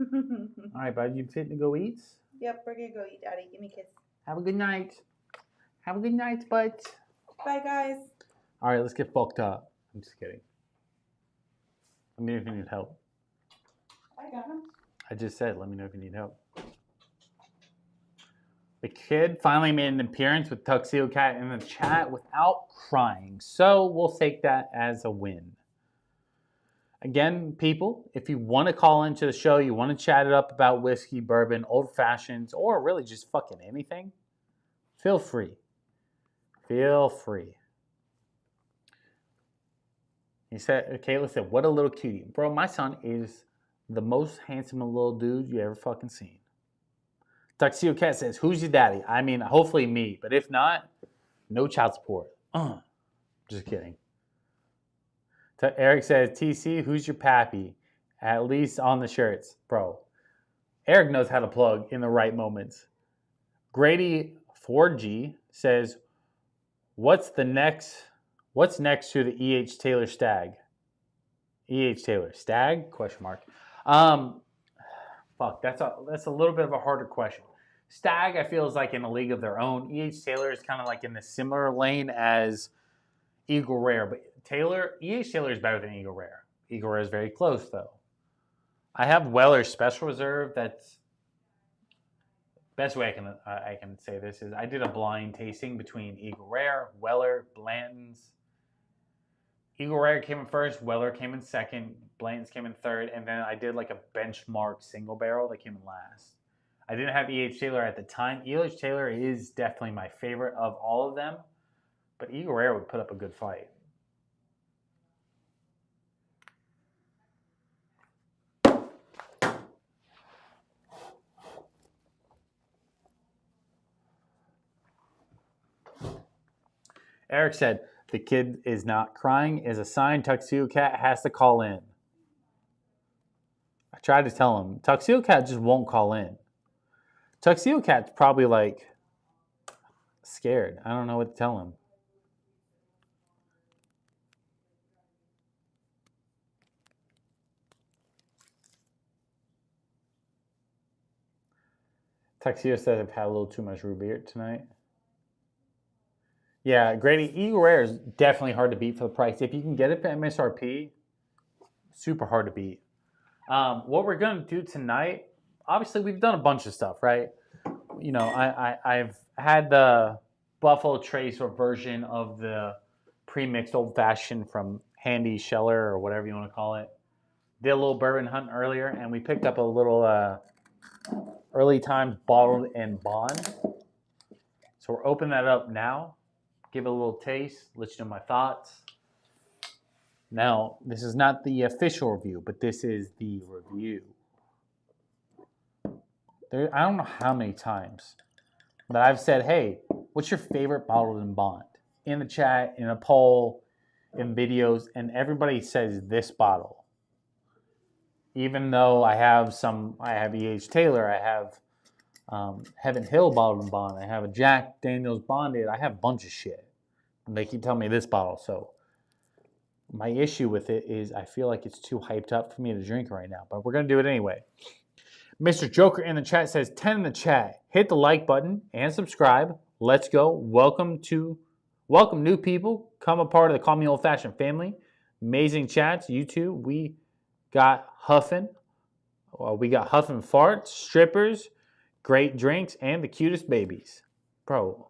All right, bud. You fit to go eat? Yep, we're gonna go eat, Daddy. Give me a kiss. Have a good night. Have a good night, buds. Bye, guys. All right, let's get fucked up. I'm just kidding. Let me know if you need help. I got him. I just said, let me know if you need help. The kid finally made an appearance with Tuxedo Cat in the chat without crying. So we'll take that as a win. Again, people, if you want to call into the show, you want to chat it up about whiskey, bourbon, old fashions, or really just fucking anything, feel free. Feel free. He said, Kayla said, what a little cutie. Bro, my son is the most handsome little dude you ever fucking seen. Tuxedo Cat says, who's your daddy? I mean, hopefully me, but if not, no child support. Just kidding. Eric says, TC, who's your pappy? At least on the shirts. Bro, Eric knows how to plug in the right moments. Grady 4G says, what's next to the E.H. Taylor stag? E.H. Taylor stag? Question mark. Fuck, that's a little bit of a harder question. Stag, I feel, is like in a league of their own. E.H. Taylor is kind of like in the similar lane as Eagle Rare, but E.H. Taylor is better than Eagle Rare. Eagle Rare is very close, though. I have Weller's Special Reserve. That's best way I can say this is I did a blind tasting between Eagle Rare, Weller, Blanton's. Eagle Rare came in first, Weller came in second, Blanton's came in third, and then I did like a benchmark single barrel that came in last. I didn't have E.H. Taylor at the time. E.H. Taylor is definitely my favorite of all of them, but Eagle Rare would put up a good fight. Eric said, the kid is not crying is a sign Tuxedo Cat has to call in. I tried to tell him. Tuxedo Cat just won't call in. Tuxedo Cat's probably like scared. I don't know what to tell him. Tuxedo said I've had a little too much root beer tonight. Yeah, Grady, Eagle Rare is definitely hard to beat for the price. If you can get it for MSRP, super hard to beat. What we're going to do tonight, obviously we've done a bunch of stuff, right? You know, I've had the Buffalo Trace or version of the pre-mixed old fashioned from Handy Scheller or whatever you want to call it. Did a little bourbon hunt earlier, and we picked up a little early times bottled and bond. So we're opening that up now. Give it a little taste, let you know my thoughts. Now, this is not the official review, but this is the review. I don't know how many times that I've said, hey, what's your favorite bottled and bond? In the chat, in a poll, in videos, and everybody says this bottle. Even though I have E.H. Taylor, I have Heaven Hill bottled and bond, I have a Jack Daniels bonded, I have a bunch of shit. And they keep telling me this bottle, so my issue with it is I feel like it's too hyped up for me to drink right now, but we're going to do it anyway. Mr. Joker in the chat says 10 in the chat. Hit the like button and subscribe. Let's go. Welcome new people. Come a part of the Call Me Old Fashioned family. Amazing chats. You too. We got huffing. We got huffing farts, strippers, great drinks, and the cutest babies. Bro,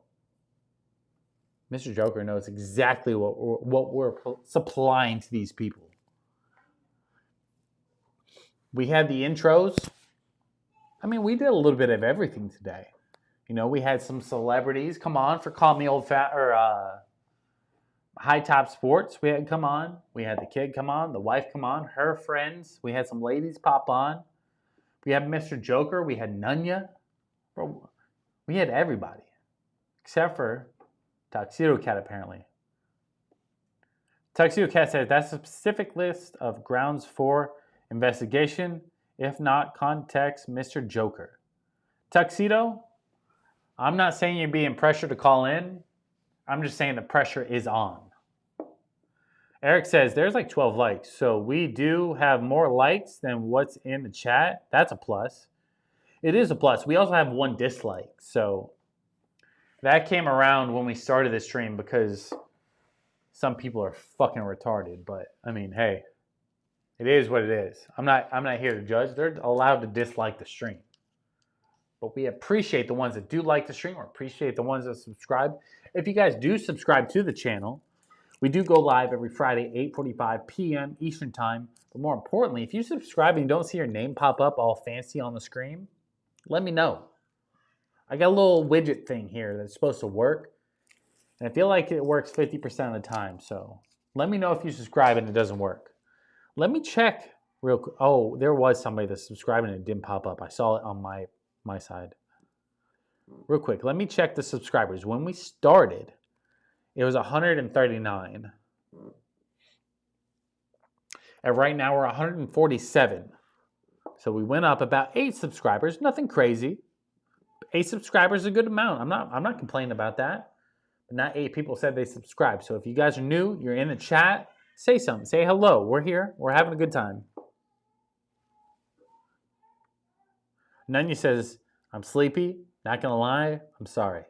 Mr. Joker knows exactly what we're supplying to these people. We had the intros. I mean, we did a little bit of everything today. You know, we had some celebrities come on for Call Me Old Fat or High Top Sports. We had come on. We had the kid come on, the wife come on, her friends. We had some ladies pop on. We had Mr. Joker. We had Nunya. Bro, we had everybody except for Tuxedo Cat, apparently. Tuxedo Cat says that's a specific list of grounds for investigation. If not, context Mr. Joker. Tuxedo, I'm not saying you're being pressured to call in. I'm just saying the pressure is on. Eric says there's like 12 likes, so we do have more likes than what's in the chat. That's a plus. It is a plus. We also have 1 dislike, so that came around when we started the stream because some people are fucking retarded. But I mean, hey, it is what it is. I'm not here to judge. They're allowed to dislike the stream, but we appreciate the ones that do like the stream, or appreciate the ones that subscribe. If you guys do subscribe to the channel, we do go live every Friday, 8:45 p.m. Eastern Time. But more importantly, if you subscribe and you don't see your name pop up all fancy on the screen, let me know. I got a little widget thing here that's supposed to work, and I feel like it works 50% of the time. So let me know if you subscribe and it doesn't work. Let me check real quick. Oh, there was somebody that subscribed and it didn't pop up. I saw it on my side. Real quick, let me check the subscribers. When we started, it was 139. And right now we're 147. So we went up about 8 subscribers. Nothing crazy. 8 subscribers is a good amount. I'm not complaining about that. But not 8 people said they subscribed. So if you guys are new, you're in the chat, say something. Say hello. We're here. We're having a good time. Nunya says, I'm sleepy. Not going to lie. I'm sorry.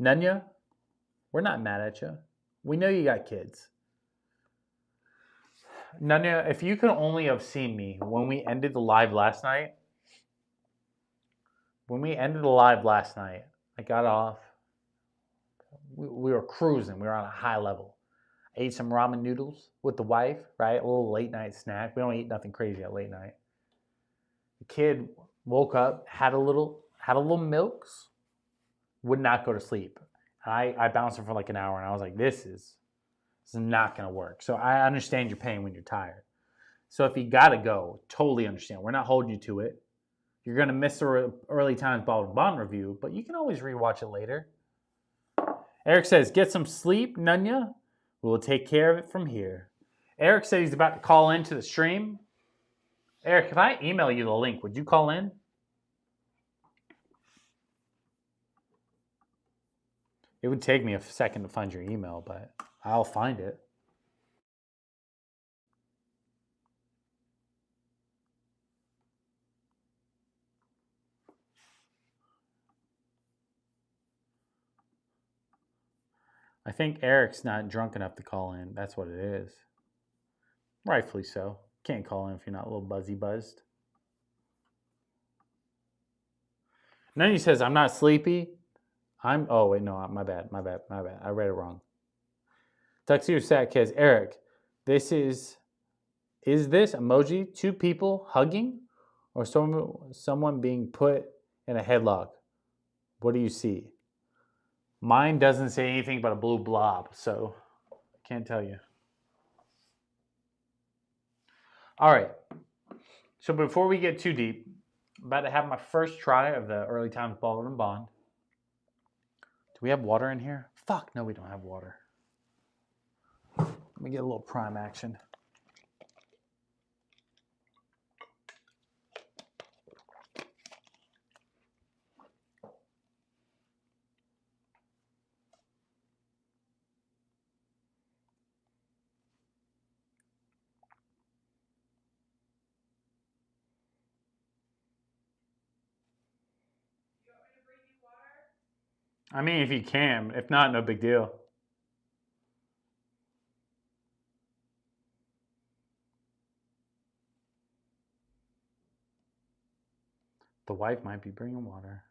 Nunya, we're not mad at you. We know you got kids. Nunya, if you could only have seen me when we ended the live last night. I got off. We were cruising. We were on a high level. I ate some ramen noodles with the wife, right? A little late night snack. We don't eat nothing crazy at late night. The kid woke up, had a little milks, would not go to sleep. And I bounced her for like an hour, and I was like, this is not going to work. So I understand your pain when you're tired. So if you got to go, totally understand. We're not holding you to it. You're going to miss the early times Bourbon review, but you can always rewatch it later. Eric says, get some sleep, Nunya. We'll take care of it from here. Eric said he's about to call into the stream. Eric, if I email you the link, would you call in? It would take me a second to find your email, but I'll find it. I think Eric's not drunk enough to call in. That's what it is. Rightfully so. Can't call in if you're not a little buzzed. And then he says, I'm not sleepy. Oh, wait, no, my bad. I read it wrong. Tuxedo Sat says, Eric, is this emoji 2 people hugging or someone being put in a headlock? What do you see? Mine doesn't say anything but a blue blob, so I can't tell you. All right. So before we get too deep, I'm about to have my first try of the early times Bourbon Bond. Do we have water in here? Fuck, no, we don't have water. Let me get a little prime action. I mean, if you can. If not, no big deal. The wife might be bringing water.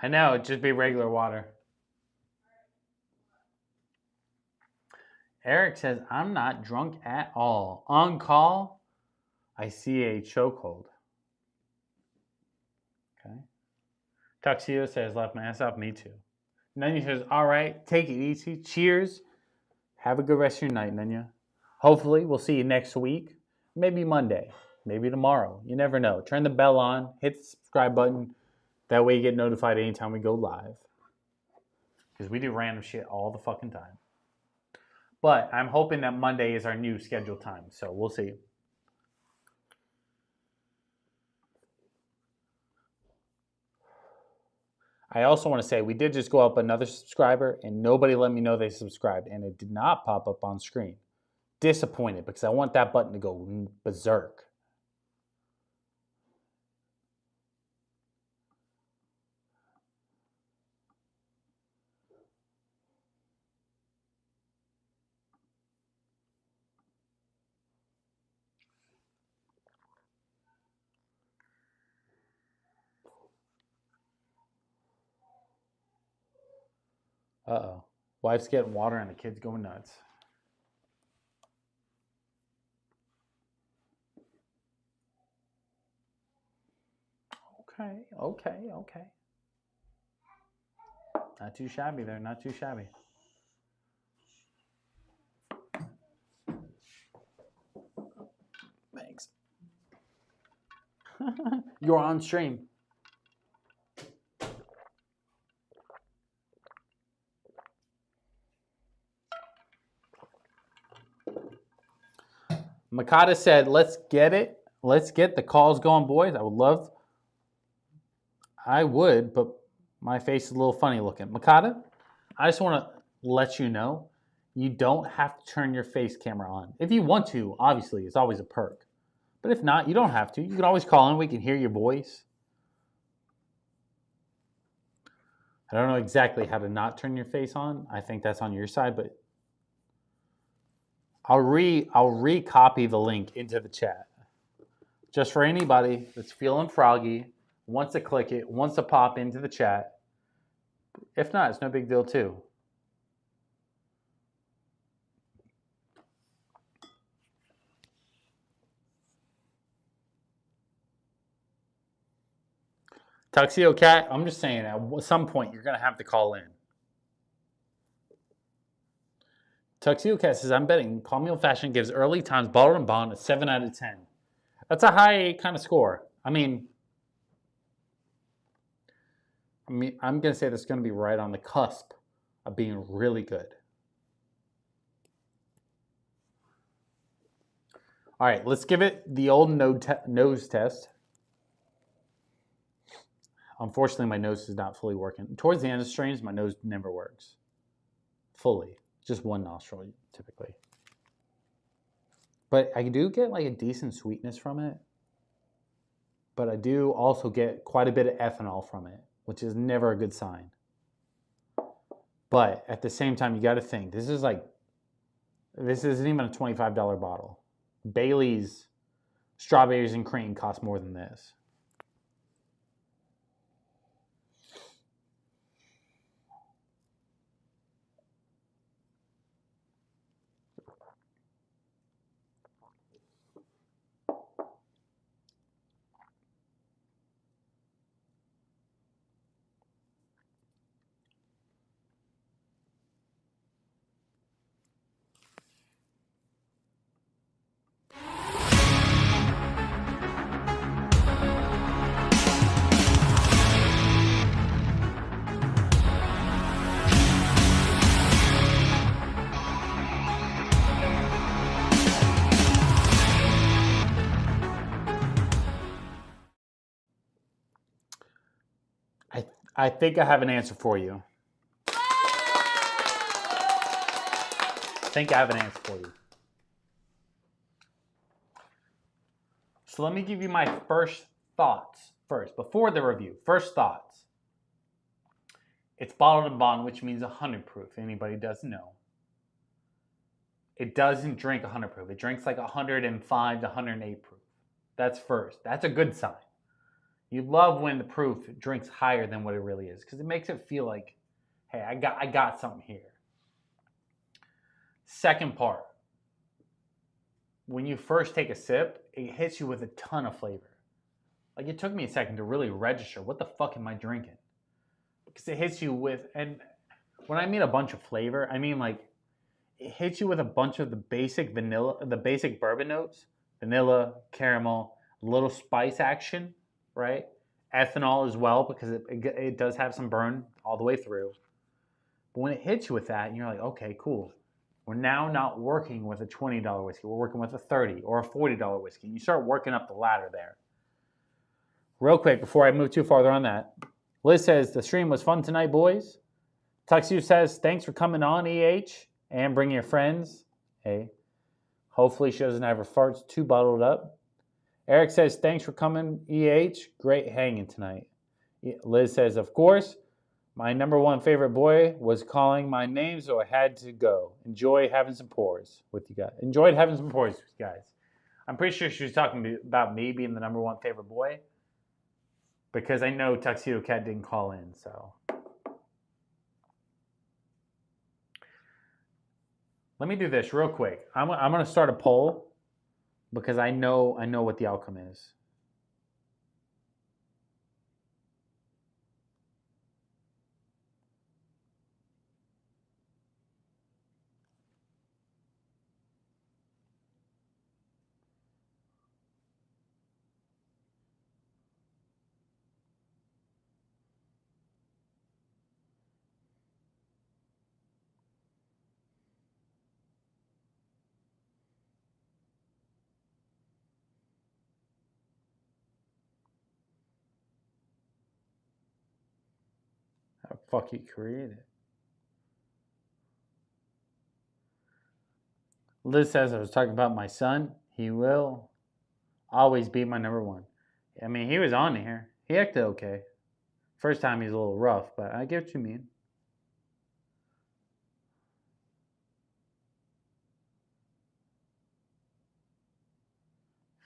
I know, it'd just be regular water. Eric says, I'm not drunk at all. On call, I see a chokehold. Okay. Tuxedo says, left my ass up. Me too. Nanya says, all right, take it easy. Cheers. Have a good rest of your night, Nanya. Hopefully, we'll see you next week. Maybe Monday. Maybe tomorrow. You never know. Turn the bell on. Hit the subscribe button. That way you get notified anytime we go live. Because we do random shit all the fucking time. But I'm hoping that Monday is our new scheduled time. So we'll see. I also want to say we did just go up another subscriber and nobody let me know they subscribed and it did not pop up on screen. Disappointed because I want that button to go berserk. Uh-oh. Wife's getting water and the kid's going nuts. Okay. Not too shabby there, not too shabby. Thanks. You're on stream. Makata said, let's get it. Let's get the calls going, boys. I would, but my face is a little funny looking. Makata, I just want to let you know, you don't have to turn your face camera on. If you want to, obviously, it's always a perk. But if not, you don't have to. You can always call in. We can hear your voice. I don't know exactly how to not turn your face on. I think that's on your side, but I'll recopy the link into the chat. Just for anybody that's feeling froggy, wants to click it, wants to pop into the chat. If not, it's no big deal too. Tuxedo Cat, I'm just saying at some point you're going to have to call in. Tuxedo Cat says, I'm betting Call Me Old Fashioned gives early times bottled and bond a 7 out of 10. That's a high kind of score. I mean, I'm going to say that's going to be right on the cusp of being really good. All right, let's give it the old nose test. Unfortunately, my nose is not fully working. Towards the end of streams, my nose never works fully. Just one nostril, typically. But I do get like a decent sweetness from it. But I do also get quite a bit of ethanol from it, which is never a good sign. But at the same time, you got to think, this isn't even a $25 bottle. Bailey's strawberries and cream cost more than this. I think I have an answer for you. So let me give you my first thoughts first, before the review. First thoughts. It's bottled and bond, which means 100 proof. Anybody doesn't know. It doesn't drink 100 proof. It drinks like 105 to 108 proof. That's first. That's a good sign. You love when the proof drinks higher than what it really is because it makes it feel like, hey, I got something here. Second part, when you first take a sip, it hits you with a ton of flavor. Like it took me a second to really register, what the fuck am I drinking? Because it hits you with, and when I mean a bunch of flavor, I mean like it hits you with a bunch of the basic bourbon notes, vanilla, caramel, a little spice action, right? Ethanol as well because it does have some burn all the way through. But when it hits you with that, you're like, okay, cool. We're now not working with a $20 whiskey. We're working with a $30 or a $40 whiskey. And you start working up the ladder there. Real quick, before I move too farther on that, Liz says, the stream was fun tonight, boys. Tuxedo says, thanks for coming on, EH, and bring your friends. Hey, hopefully she doesn't have her farts too bottled up. Eric says, thanks for coming, EH. Great hanging tonight. Liz says, of course. My number one favorite boy was calling my name, so I had to go. Enjoy having some pours with you guys. Enjoyed having some pours with you guys. I'm pretty sure she was talking about me being the number one favorite boy because I know Tuxedo Cat didn't call in, so. Let me do this real quick. I'm going to start a poll because I know what the outcome is. How the fuck you create it? Liz says I was talking about my son. He will always be my number one. I mean, he was on here. He acted okay. First time he's a little rough, but I get what you mean.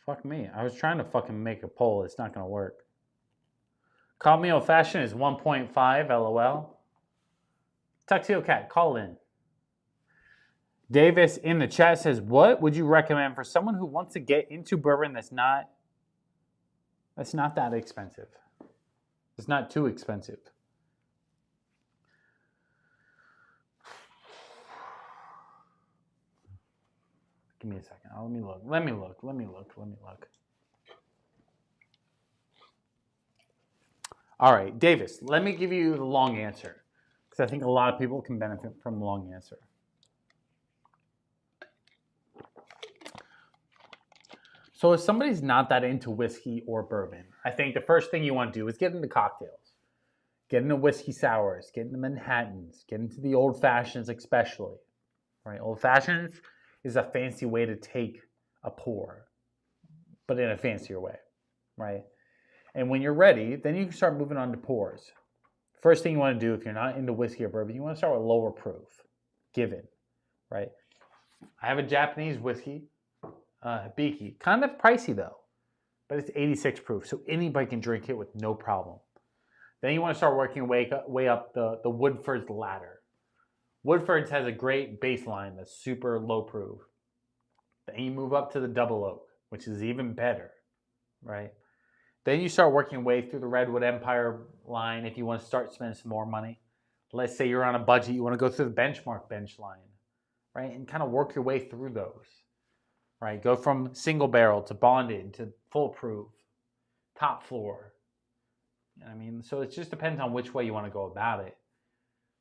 Fuck me. I was trying to fucking make a poll. It's not going to work. Call me old fashioned is 1.5, LOL. Tuxedo Cat, call in. Davis in the chat says, what would you recommend for someone who wants to get into bourbon that's not that expensive? It's not too expensive. Give me a second. Let me look. All right, Davis, let me give you the long answer because I think a lot of people can benefit from the long answer. So if somebody's not that into whiskey or bourbon, I think the first thing you want to do is get into cocktails. Get into whiskey sours, get into Manhattans, get into the old fashions especially, right? Old fashions is a fancy way to take a pour, but in a fancier way, right? And when you're ready, then you can start moving on to pours. First thing you want to do if you're not into whiskey or bourbon, you want to start with lower proof, given, right? I have a Japanese whiskey, Biki. Kind of pricey though, but it's 86 proof, so anybody can drink it with no problem. Then you want to start working way up the Woodford's ladder. Woodford's has a great baseline that's super low proof. Then you move up to the double oak, which is even better, right? Then you start working your way through the Redwood Empire line if you want to start spending some more money. Let's say you're on a budget, you want to go through the Benchmark bench line, right? And kind of work your way through those, right? Go from single barrel to bonded to full proof, top floor. I mean, so it just depends on which way you want to go about it.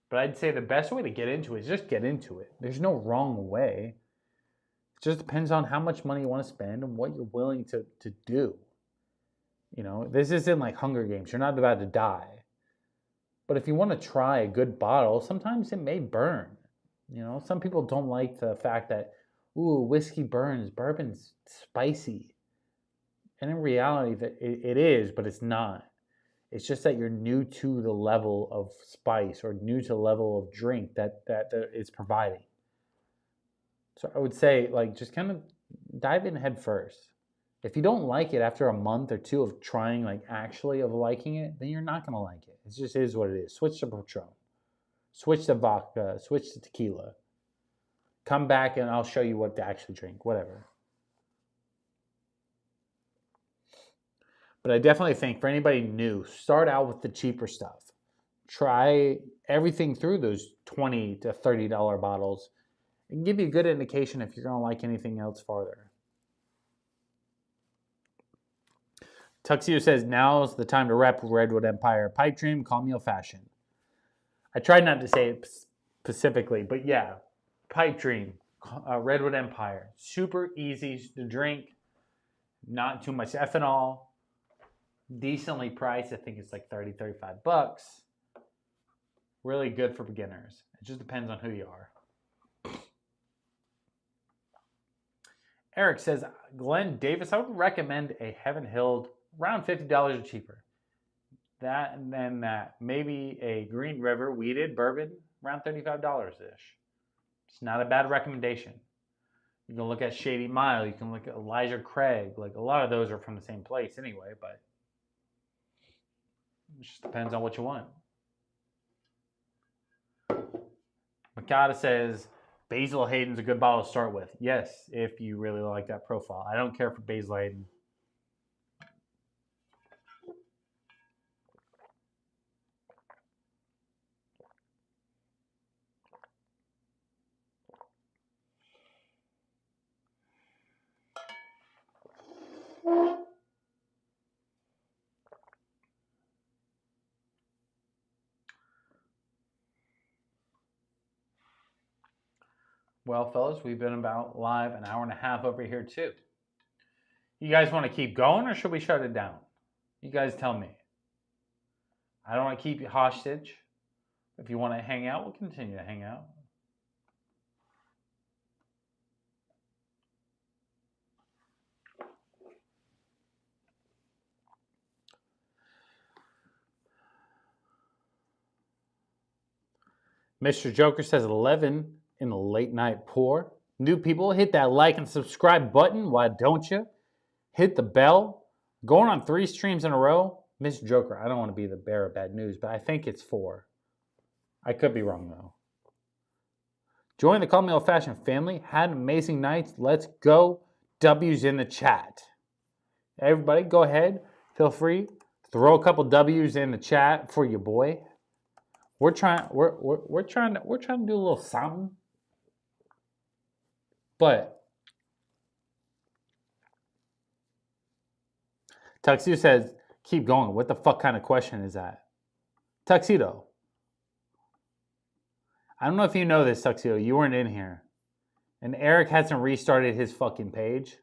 But I'd say the best way to get into it is just get into it. There's no wrong way. It just depends on how much money you want to spend and what you're willing to do. You know, this isn't like Hunger Games. You're not about to die. But if you want to try a good bottle, sometimes it may burn. You know, some people don't like the fact that, ooh, whiskey burns, bourbon's spicy. And in reality, it is, but it's not. It's just that you're new to the level of spice or new to the level of drink that it's providing. So I would say, like, just kind of dive in head first. If you don't like it after a month or two of trying, like, actually of liking it, then you're not going to like it. It just is what it is. Switch to Patron. Switch to vodka. Switch to tequila. Come back and I'll show you what to actually drink. Whatever. But I definitely think for anybody new, start out with the cheaper stuff. try everything through those $20 to $30 bottles and give you a good indication if you're going to like anything else farther. Tuxedo says, now's the time to rep Redwood Empire Pipe Dream, Call Me Old Fashioned. I tried not to say it specifically, but yeah, Pipe Dream, Redwood Empire. Super easy to drink, not too much ethanol, decently priced. I think it's like $30, $35. Really good for beginners. It just depends on who you are. Eric says, Glenn Davis, I would recommend a Heaven Hill around $50 or cheaper. That and then that. Maybe a Green River weeded bourbon around $35-ish. It's not a bad recommendation. You can look at Shady Mile. You can look at Elijah Craig. Like a lot of those are from the same place anyway, but it just depends on what you want. Makata says, Basil Hayden's a good bottle to start with. Yes, if you really like that profile. I don't care for Basil Hayden. Well, fellas, we've been about live an hour and a half over here too. You guys want to keep going or should we shut it down? You guys tell me. I don't want to keep you hostage. If you want to hang out, we'll continue to hang out. Mr. Joker says 11 in the late night pour. New people, hit that like and subscribe button. Why don't you? Hit the bell. Going on 3 streams in a row. Mr. Joker, I don't want to be the bearer of bad news, but I think it's 4. I could be wrong though. Join the Call Me Old Fashioned family. Had an amazing night. Let's go. W's in the chat. Everybody, go ahead. Feel free. Throw a couple W's in the chat for your boy. We're trying to do a little something. But Tuxedo says, keep going. What the fuck kind of question is that? Tuxedo. I don't know if you know this, Tuxedo. You weren't in here. And Eric hasn't restarted his fucking page.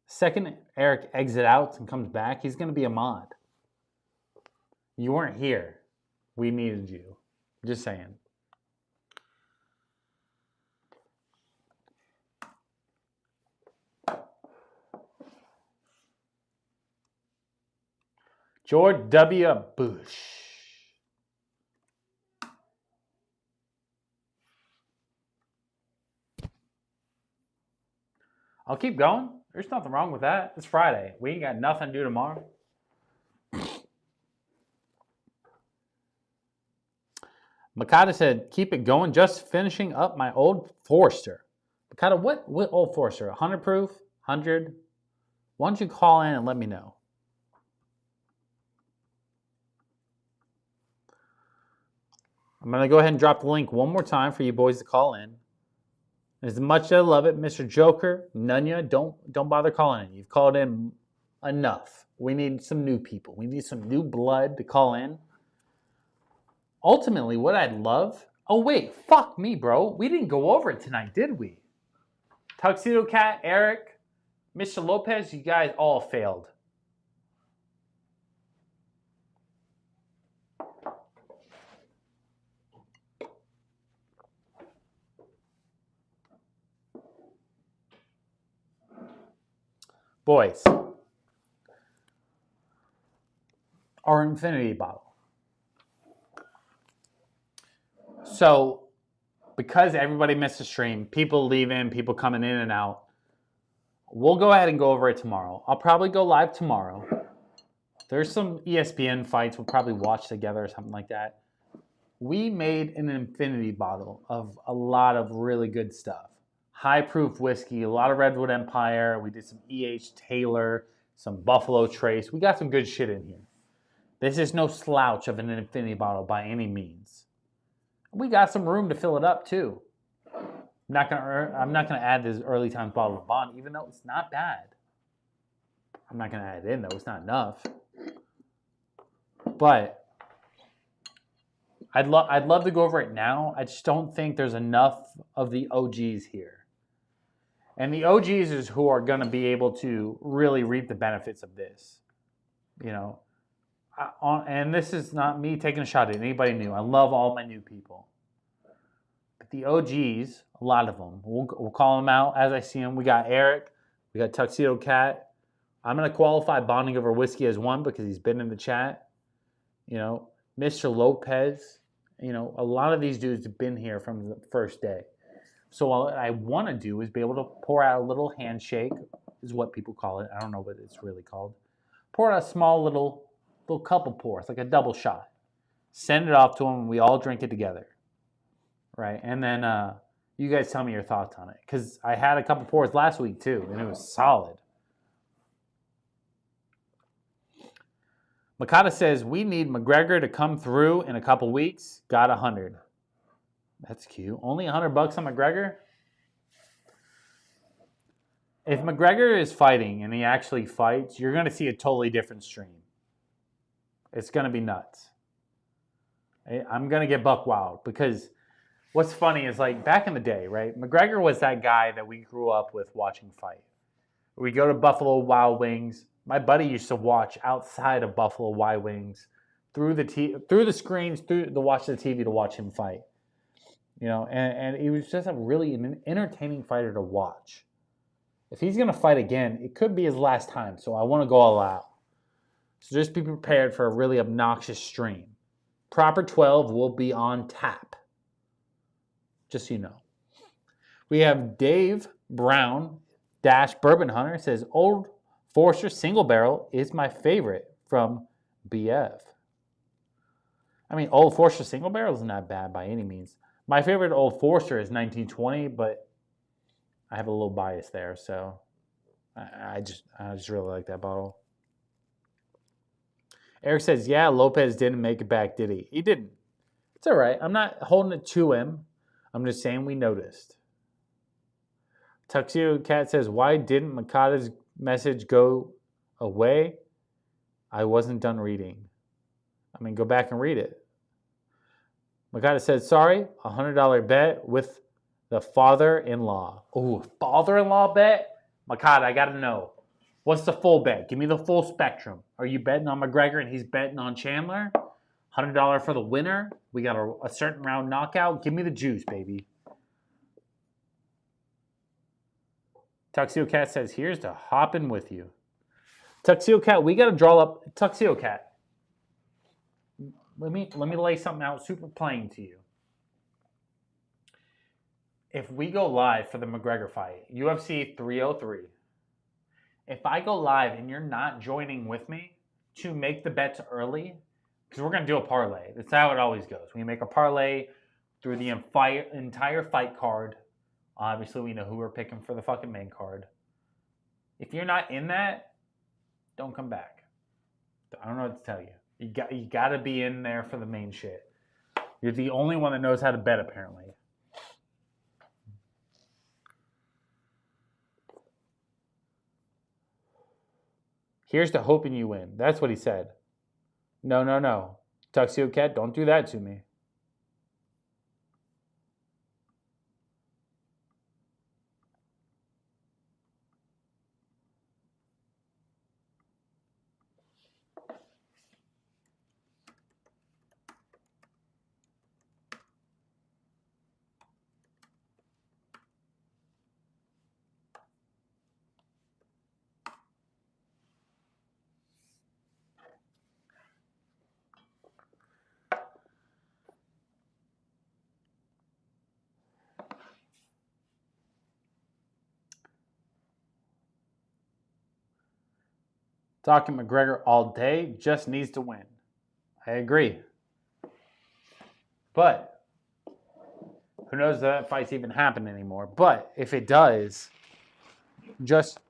Second Eric exits out and comes back, he's going to be a mod. You weren't here. We needed you. Just saying. George W. Bush. I'll keep going. There's nothing wrong with that. It's Friday. We ain't got nothing to do tomorrow. Makata said, keep it going. Just finishing up my old Forester. Makata, what old Forester? 100 proof? 100? Why don't you call in and let me know? I'm going to go ahead and drop the link one more time for you boys to call in. As much as I love it, Mr. Joker, Nunya, don't bother calling in. You've called in enough. We need some new people. We need some new blood to call in. Ultimately, what I'd love... Oh, wait. Fuck me, bro. We didn't go over it tonight, did we? Tuxedo Cat, Eric, Mr. Lopez, you guys all failed. Boys, our infinity bottle. So, because everybody missed the stream, people leaving, people coming in and out, we'll go ahead and go over it tomorrow. I'll probably go live tomorrow. There's some ESPN fights we'll probably watch together or something like that. We made an infinity bottle of a lot of really good stuff. High proof whiskey, a lot of Redwood Empire. We did some E.H. Taylor, some Buffalo Trace. We got some good shit in here. This is no slouch of an infinity bottle by any means. We got some room to fill it up too. I'm not gonna add this early times bottle of Bond, even though it's not bad. I'm not gonna add it in though; it's not enough. But I'd love to go over it now. I just don't think there's enough of the OGs here. And the OGs is who are going to be able to really reap the benefits of this. You know, and this is not me taking a shot at anybody new. I love all my new people. But the OGs, a lot of them, we'll call them out as I see them. We got Eric. We got Tuxedo Cat. I'm going to qualify Bonding Over Whiskey as one because he's been in the chat. You know, Mr. Lopez. You know, a lot of these dudes have been here from the first day. So what I want to do is be able to pour out a little handshake, is what people call it. I don't know what it's really called. Pour out a small little couple pours, like a double shot. Send it off to them, and we all drink it together. Right? And then you guys tell me your thoughts on it. Because I had a couple pours last week, too, and it was solid. Makata says, we need McGregor to come through in a couple weeks. Got 100. That's cute. Only $100 on McGregor? If McGregor is fighting and he actually fights, you're going to see a totally different stream. It's going to be nuts. I'm going to get buck wild because what's funny is like back in the day, right? McGregor was that guy that we grew up with watching fight. We go to Buffalo Wild Wings. My buddy used to watch outside of Buffalo Wild Wings through the screens, to watch the TV to watch him fight. You know, and he was just a really entertaining fighter to watch. If he's going to fight again, it could be his last time, so I want to go all out. So just be prepared for a really obnoxious stream. Proper 12 will be on tap. Just so you know. We have Dave Brown - Bourbon Hunter says, Old Forester Single Barrel is my favorite from BF. I mean, Old Forester Single Barrel is not bad by any means. My favorite Old Forester is 1920, but I have a little bias there, so I just really like that bottle. Eric says, yeah, Lopez didn't make it back, did he? He didn't. It's all right. I'm not holding it to him. I'm just saying we noticed. Tuxedo Cat says, why didn't Makata's message go away? I wasn't done reading. I mean, go back and read it. Makata said, sorry, $100 bet with the father-in-law. Ooh, father-in-law bet? Makata, I got to know. What's the full bet? Give me the full spectrum. Are you betting on McGregor and he's betting on Chandler? $100 for the winner? We got a certain round knockout? Give me the juice, baby. Tuxedo Cat says, here's to hopping with you. Tuxedo Cat, we got to draw up. Tuxedo Cat, let me lay something out super plain to you. If we go live for the McGregor fight, UFC 303, if I go live and you're not joining with me to make the bets early, because we're going to do a parlay. That's how it always goes. We make a parlay through the entire fight card. Obviously, we know who we're picking for the fucking main card. If you're not in that, don't come back. I don't know what to tell you. You got to be in there for the main shit. You're the only one that knows how to bet, apparently. Here's to hoping you win. That's what he said. No. Tuxedo Cat, don't do that to me. Talking McGregor all day, just needs to win. I agree. But who knows if that fight's even happen anymore. But if it does, just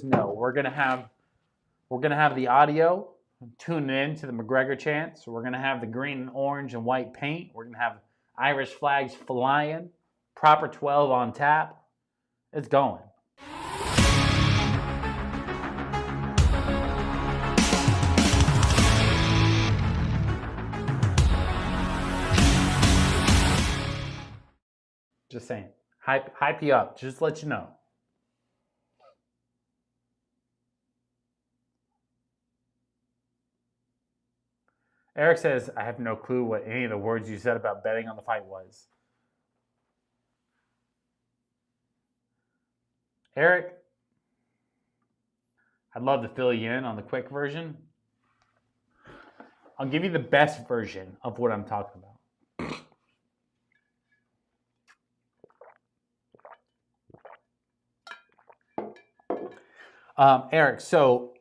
know we're gonna have the audio tuning in to the McGregor chants. We're going to have the green and orange and white paint. We're going to have Irish flags flying. Proper 12 on tap. It's going. Just saying. Hype you up. Just let you know. Eric says, I have no clue what any of the words you said about betting on the fight was. Eric, I'd love to fill you in on the quick version. I'll give you the best version of what I'm talking about. Eric, so,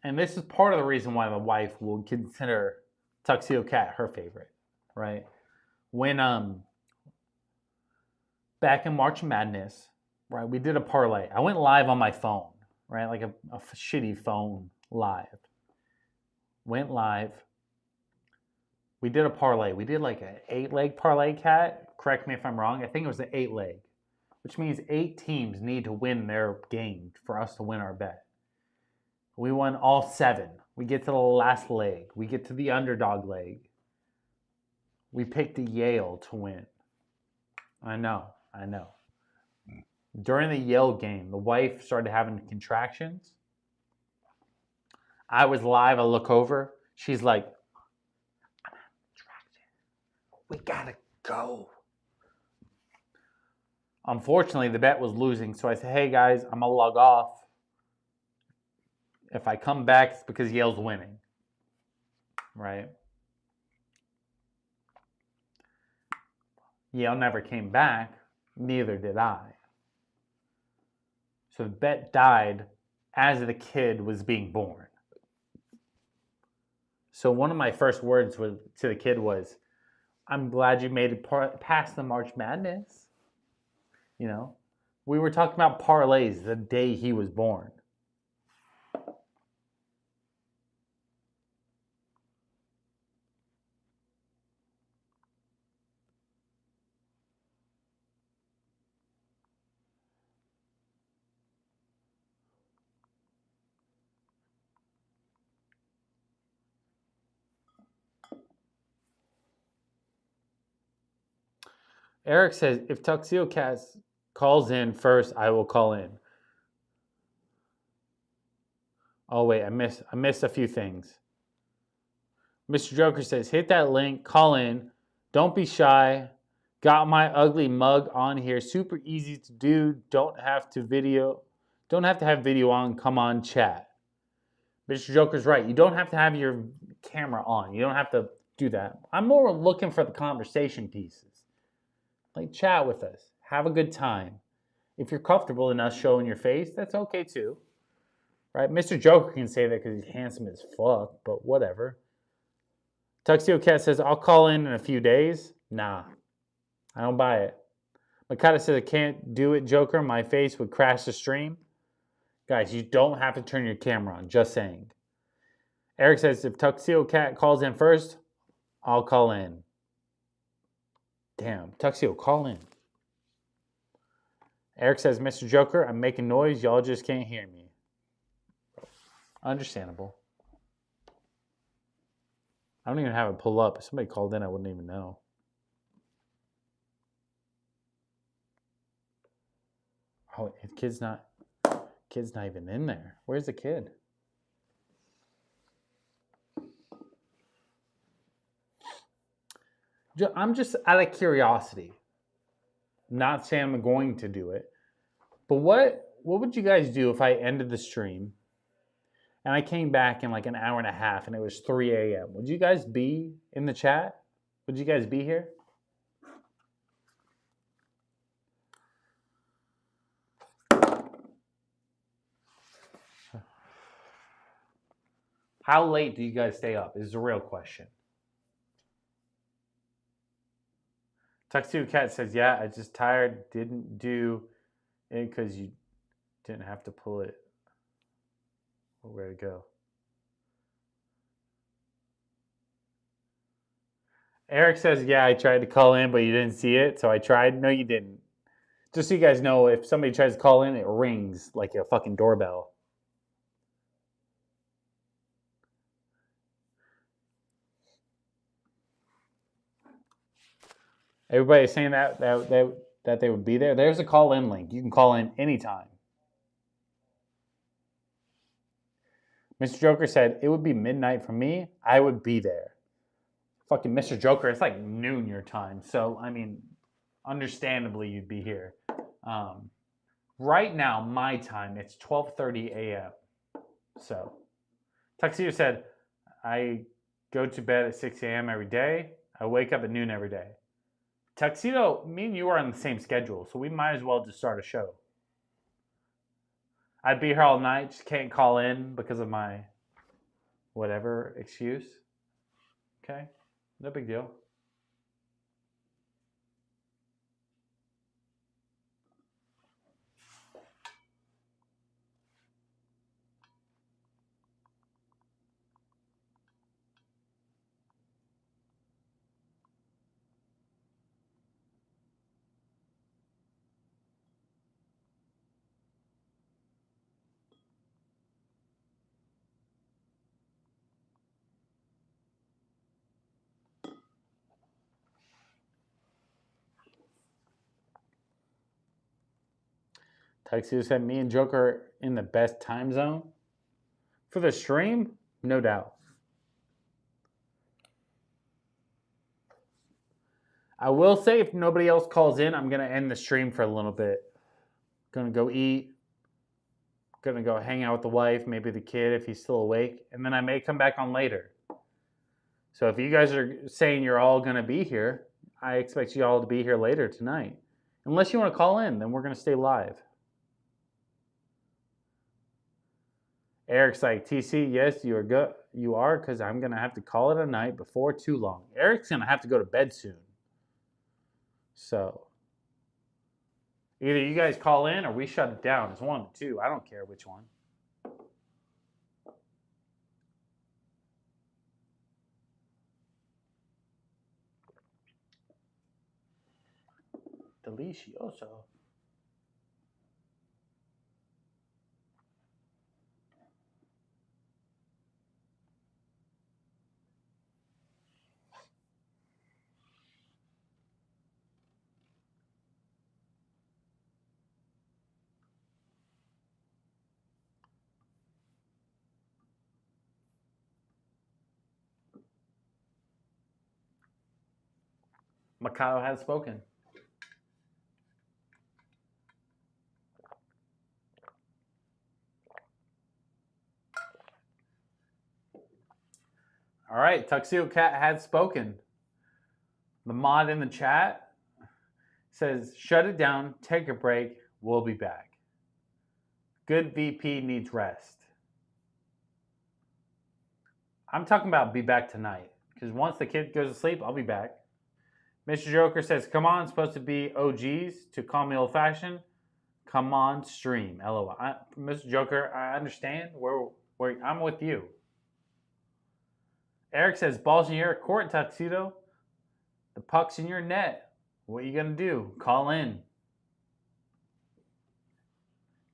and this is part of the reason why the wife will consider Tuxedo Cat her favorite, right? When, back in March Madness, right, we did a parlay. I went live on my phone, right, like a shitty phone live. Went live. We did a parlay. We did like an 8-leg parlay, Cat. Correct me if I'm wrong. I think it was an 8-leg. Which means 8 teams need to win their game for us to win our bet. We won all 7. We get to the last leg. We get to the underdog leg. We picked the Yale to win. I know. During the Yale game, the wife started having contractions. I was live. I look over. She's like, I'm having a contraction. We gotta go. Unfortunately, the bet was losing, so I said, hey, guys, I'm going to log off. If I come back, it's because Yale's winning, right? Yale never came back. Neither did I. So the bet died as the kid was being born. So one of my first words to the kid was, I'm glad you made it past the March Madness. You know, we were talking about parlays the day he was born. Eric says, if Tuxedo Cat calls in first, I will call in. Oh, wait, I missed a few things. Mr. Joker says, hit that link, call in. Don't be shy. Got my ugly mug on here. Super easy to do. Don't have to have video on. Come on, chat. Mr. Joker's right. You don't have to have your camera on. You don't have to do that. I'm more looking for the conversation pieces. Like, chat with us. Have a good time. If you're comfortable in us showing your face, that's okay too. Right? Mr. Joker can say that because he's handsome as fuck, but whatever. Tuxedo Cat says, I'll call in a few days. Nah, I don't buy it. Makata says, I can't do it, Joker. My face would crash the stream. Guys, you don't have to turn your camera on. Just saying. Eric says, if Tuxedo Cat calls in first, I'll call in. Damn, Tuxedo, call in. Eric says, Mr. Joker, I'm making noise. Y'all just can't hear me. Understandable. I don't even have it pull up. If somebody called in, I wouldn't even know. Oh, the kid's not even in there. Where's the kid? I'm just out of curiosity. I'm not saying I'm going to do it. But what would you guys do if I ended the stream and I came back in like an hour and a half and it was 3 a.m.? Would you guys be in the chat? Would you guys be here? How late do you guys stay up is the real question. Tuxedo Cat says, yeah, I just tired. Didn't do it because you didn't have to pull it. Where to go? Eric says, yeah, I tried to call in, but you didn't see it, so I tried. No, you didn't. Just so you guys know, if somebody tries to call in, it rings like a fucking doorbell. Everybody's saying that they would be there. There's a call-in link. You can call in anytime. Mr. Joker said, it would be midnight for me. I would be there. Fucking Mr. Joker, it's like noon your time. So, I mean, understandably, you'd be here. Right now, my time, it's 12:30 a.m. So, Tuxedo said, I go to bed at 6 a.m. every day. I wake up at noon every day. Tuxedo, me and you are on the same schedule, so we might as well just start a show. I'd be here all night, just can't call in because of my whatever excuse. Okay? No big deal. Tuxedo said, me and Joker in the best time zone. For the stream, no doubt. I will say, if nobody else calls in, I'm going to end the stream for a little bit. Going to go eat. Going to go hang out with the wife, maybe the kid if he's still awake. And then I may come back on later. So if you guys are saying you're all going to be here, I expect you all to be here later tonight. Unless you want to call in, then we're going to stay live. Eric's like, TC, yes, you are good. You are, because I'm going to have to call it a night before too long. Eric's going to have to go to bed soon. So, either you guys call in or we shut it down. It's one of the two. I don't care which one. Delicioso. Mikado has spoken. All right, Tuxedo Cat had spoken. The mod in the chat says, shut it down, take a break, we'll be back. Good VP needs rest. I'm talking about be back tonight, because once the kid goes to sleep, I'll be back. Mr. Joker says, come on, it's supposed to be OGs to call me old-fashioned. Come on, stream, LOL. Mr. Joker, I understand. I'm with you. Eric says, balls in your court, Tuxedo. The puck's in your net. What are you going to do? Call in.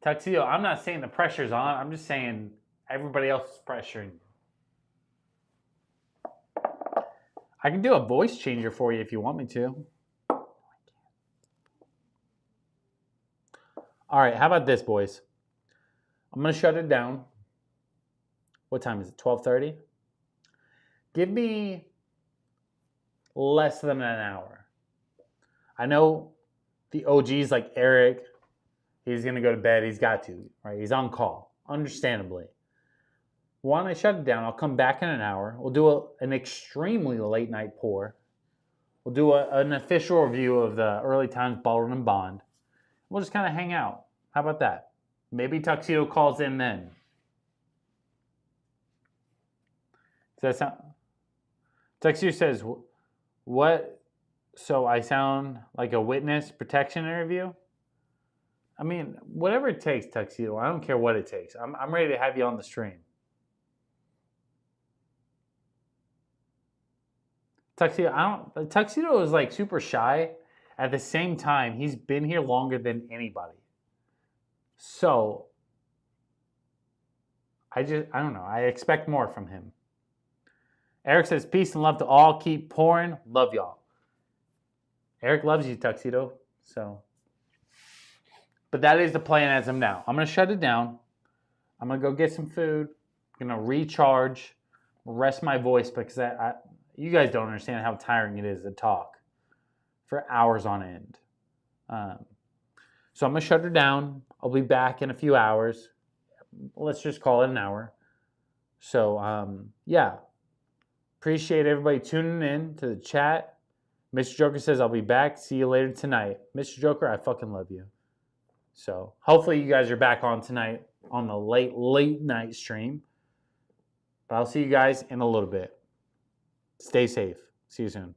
Tuxedo, I'm not saying the pressure's on. I'm just saying everybody else is pressuring you. I can do a voice changer for you if you want me to. All right, how about this, boys? I'm going to shut it down. What time is it? 12:30? Give me less than an hour. I know the OGs like Eric, he's going to go to bed. He's got to, right? He's on call, understandably. When I shut it down, I'll come back in an hour. We'll do an extremely late night pour. We'll do an official review of the early times Bourbon and Bond. We'll just kind of hang out. How about that? Maybe Tuxedo calls in then. Does that sound? Tuxedo says, what? So I sound like a witness protection interview? I mean, whatever it takes, Tuxedo. I don't care what it takes. I'm ready to have you on the stream. Tuxedo is like super shy. At the same time, he's been here longer than anybody. So I don't know. I expect more from him. Eric says, peace and love to all. Keep pouring. Love y'all. Eric loves you, Tuxedo. So, but that is the plan as of now. I'm going to shut it down. I'm going to go get some food. I'm going to recharge, rest my voice because you guys don't understand how tiring it is to talk for hours on end. So I'm going to shut her down. I'll be back in a few hours. Let's just call it an hour. So, yeah. Appreciate everybody tuning in to the chat. Mr. Joker says, I'll be back. See you later tonight. Mr. Joker, I fucking love you. So hopefully you guys are back on tonight on the late night stream. But I'll see you guys in a little bit. Stay safe. See you soon.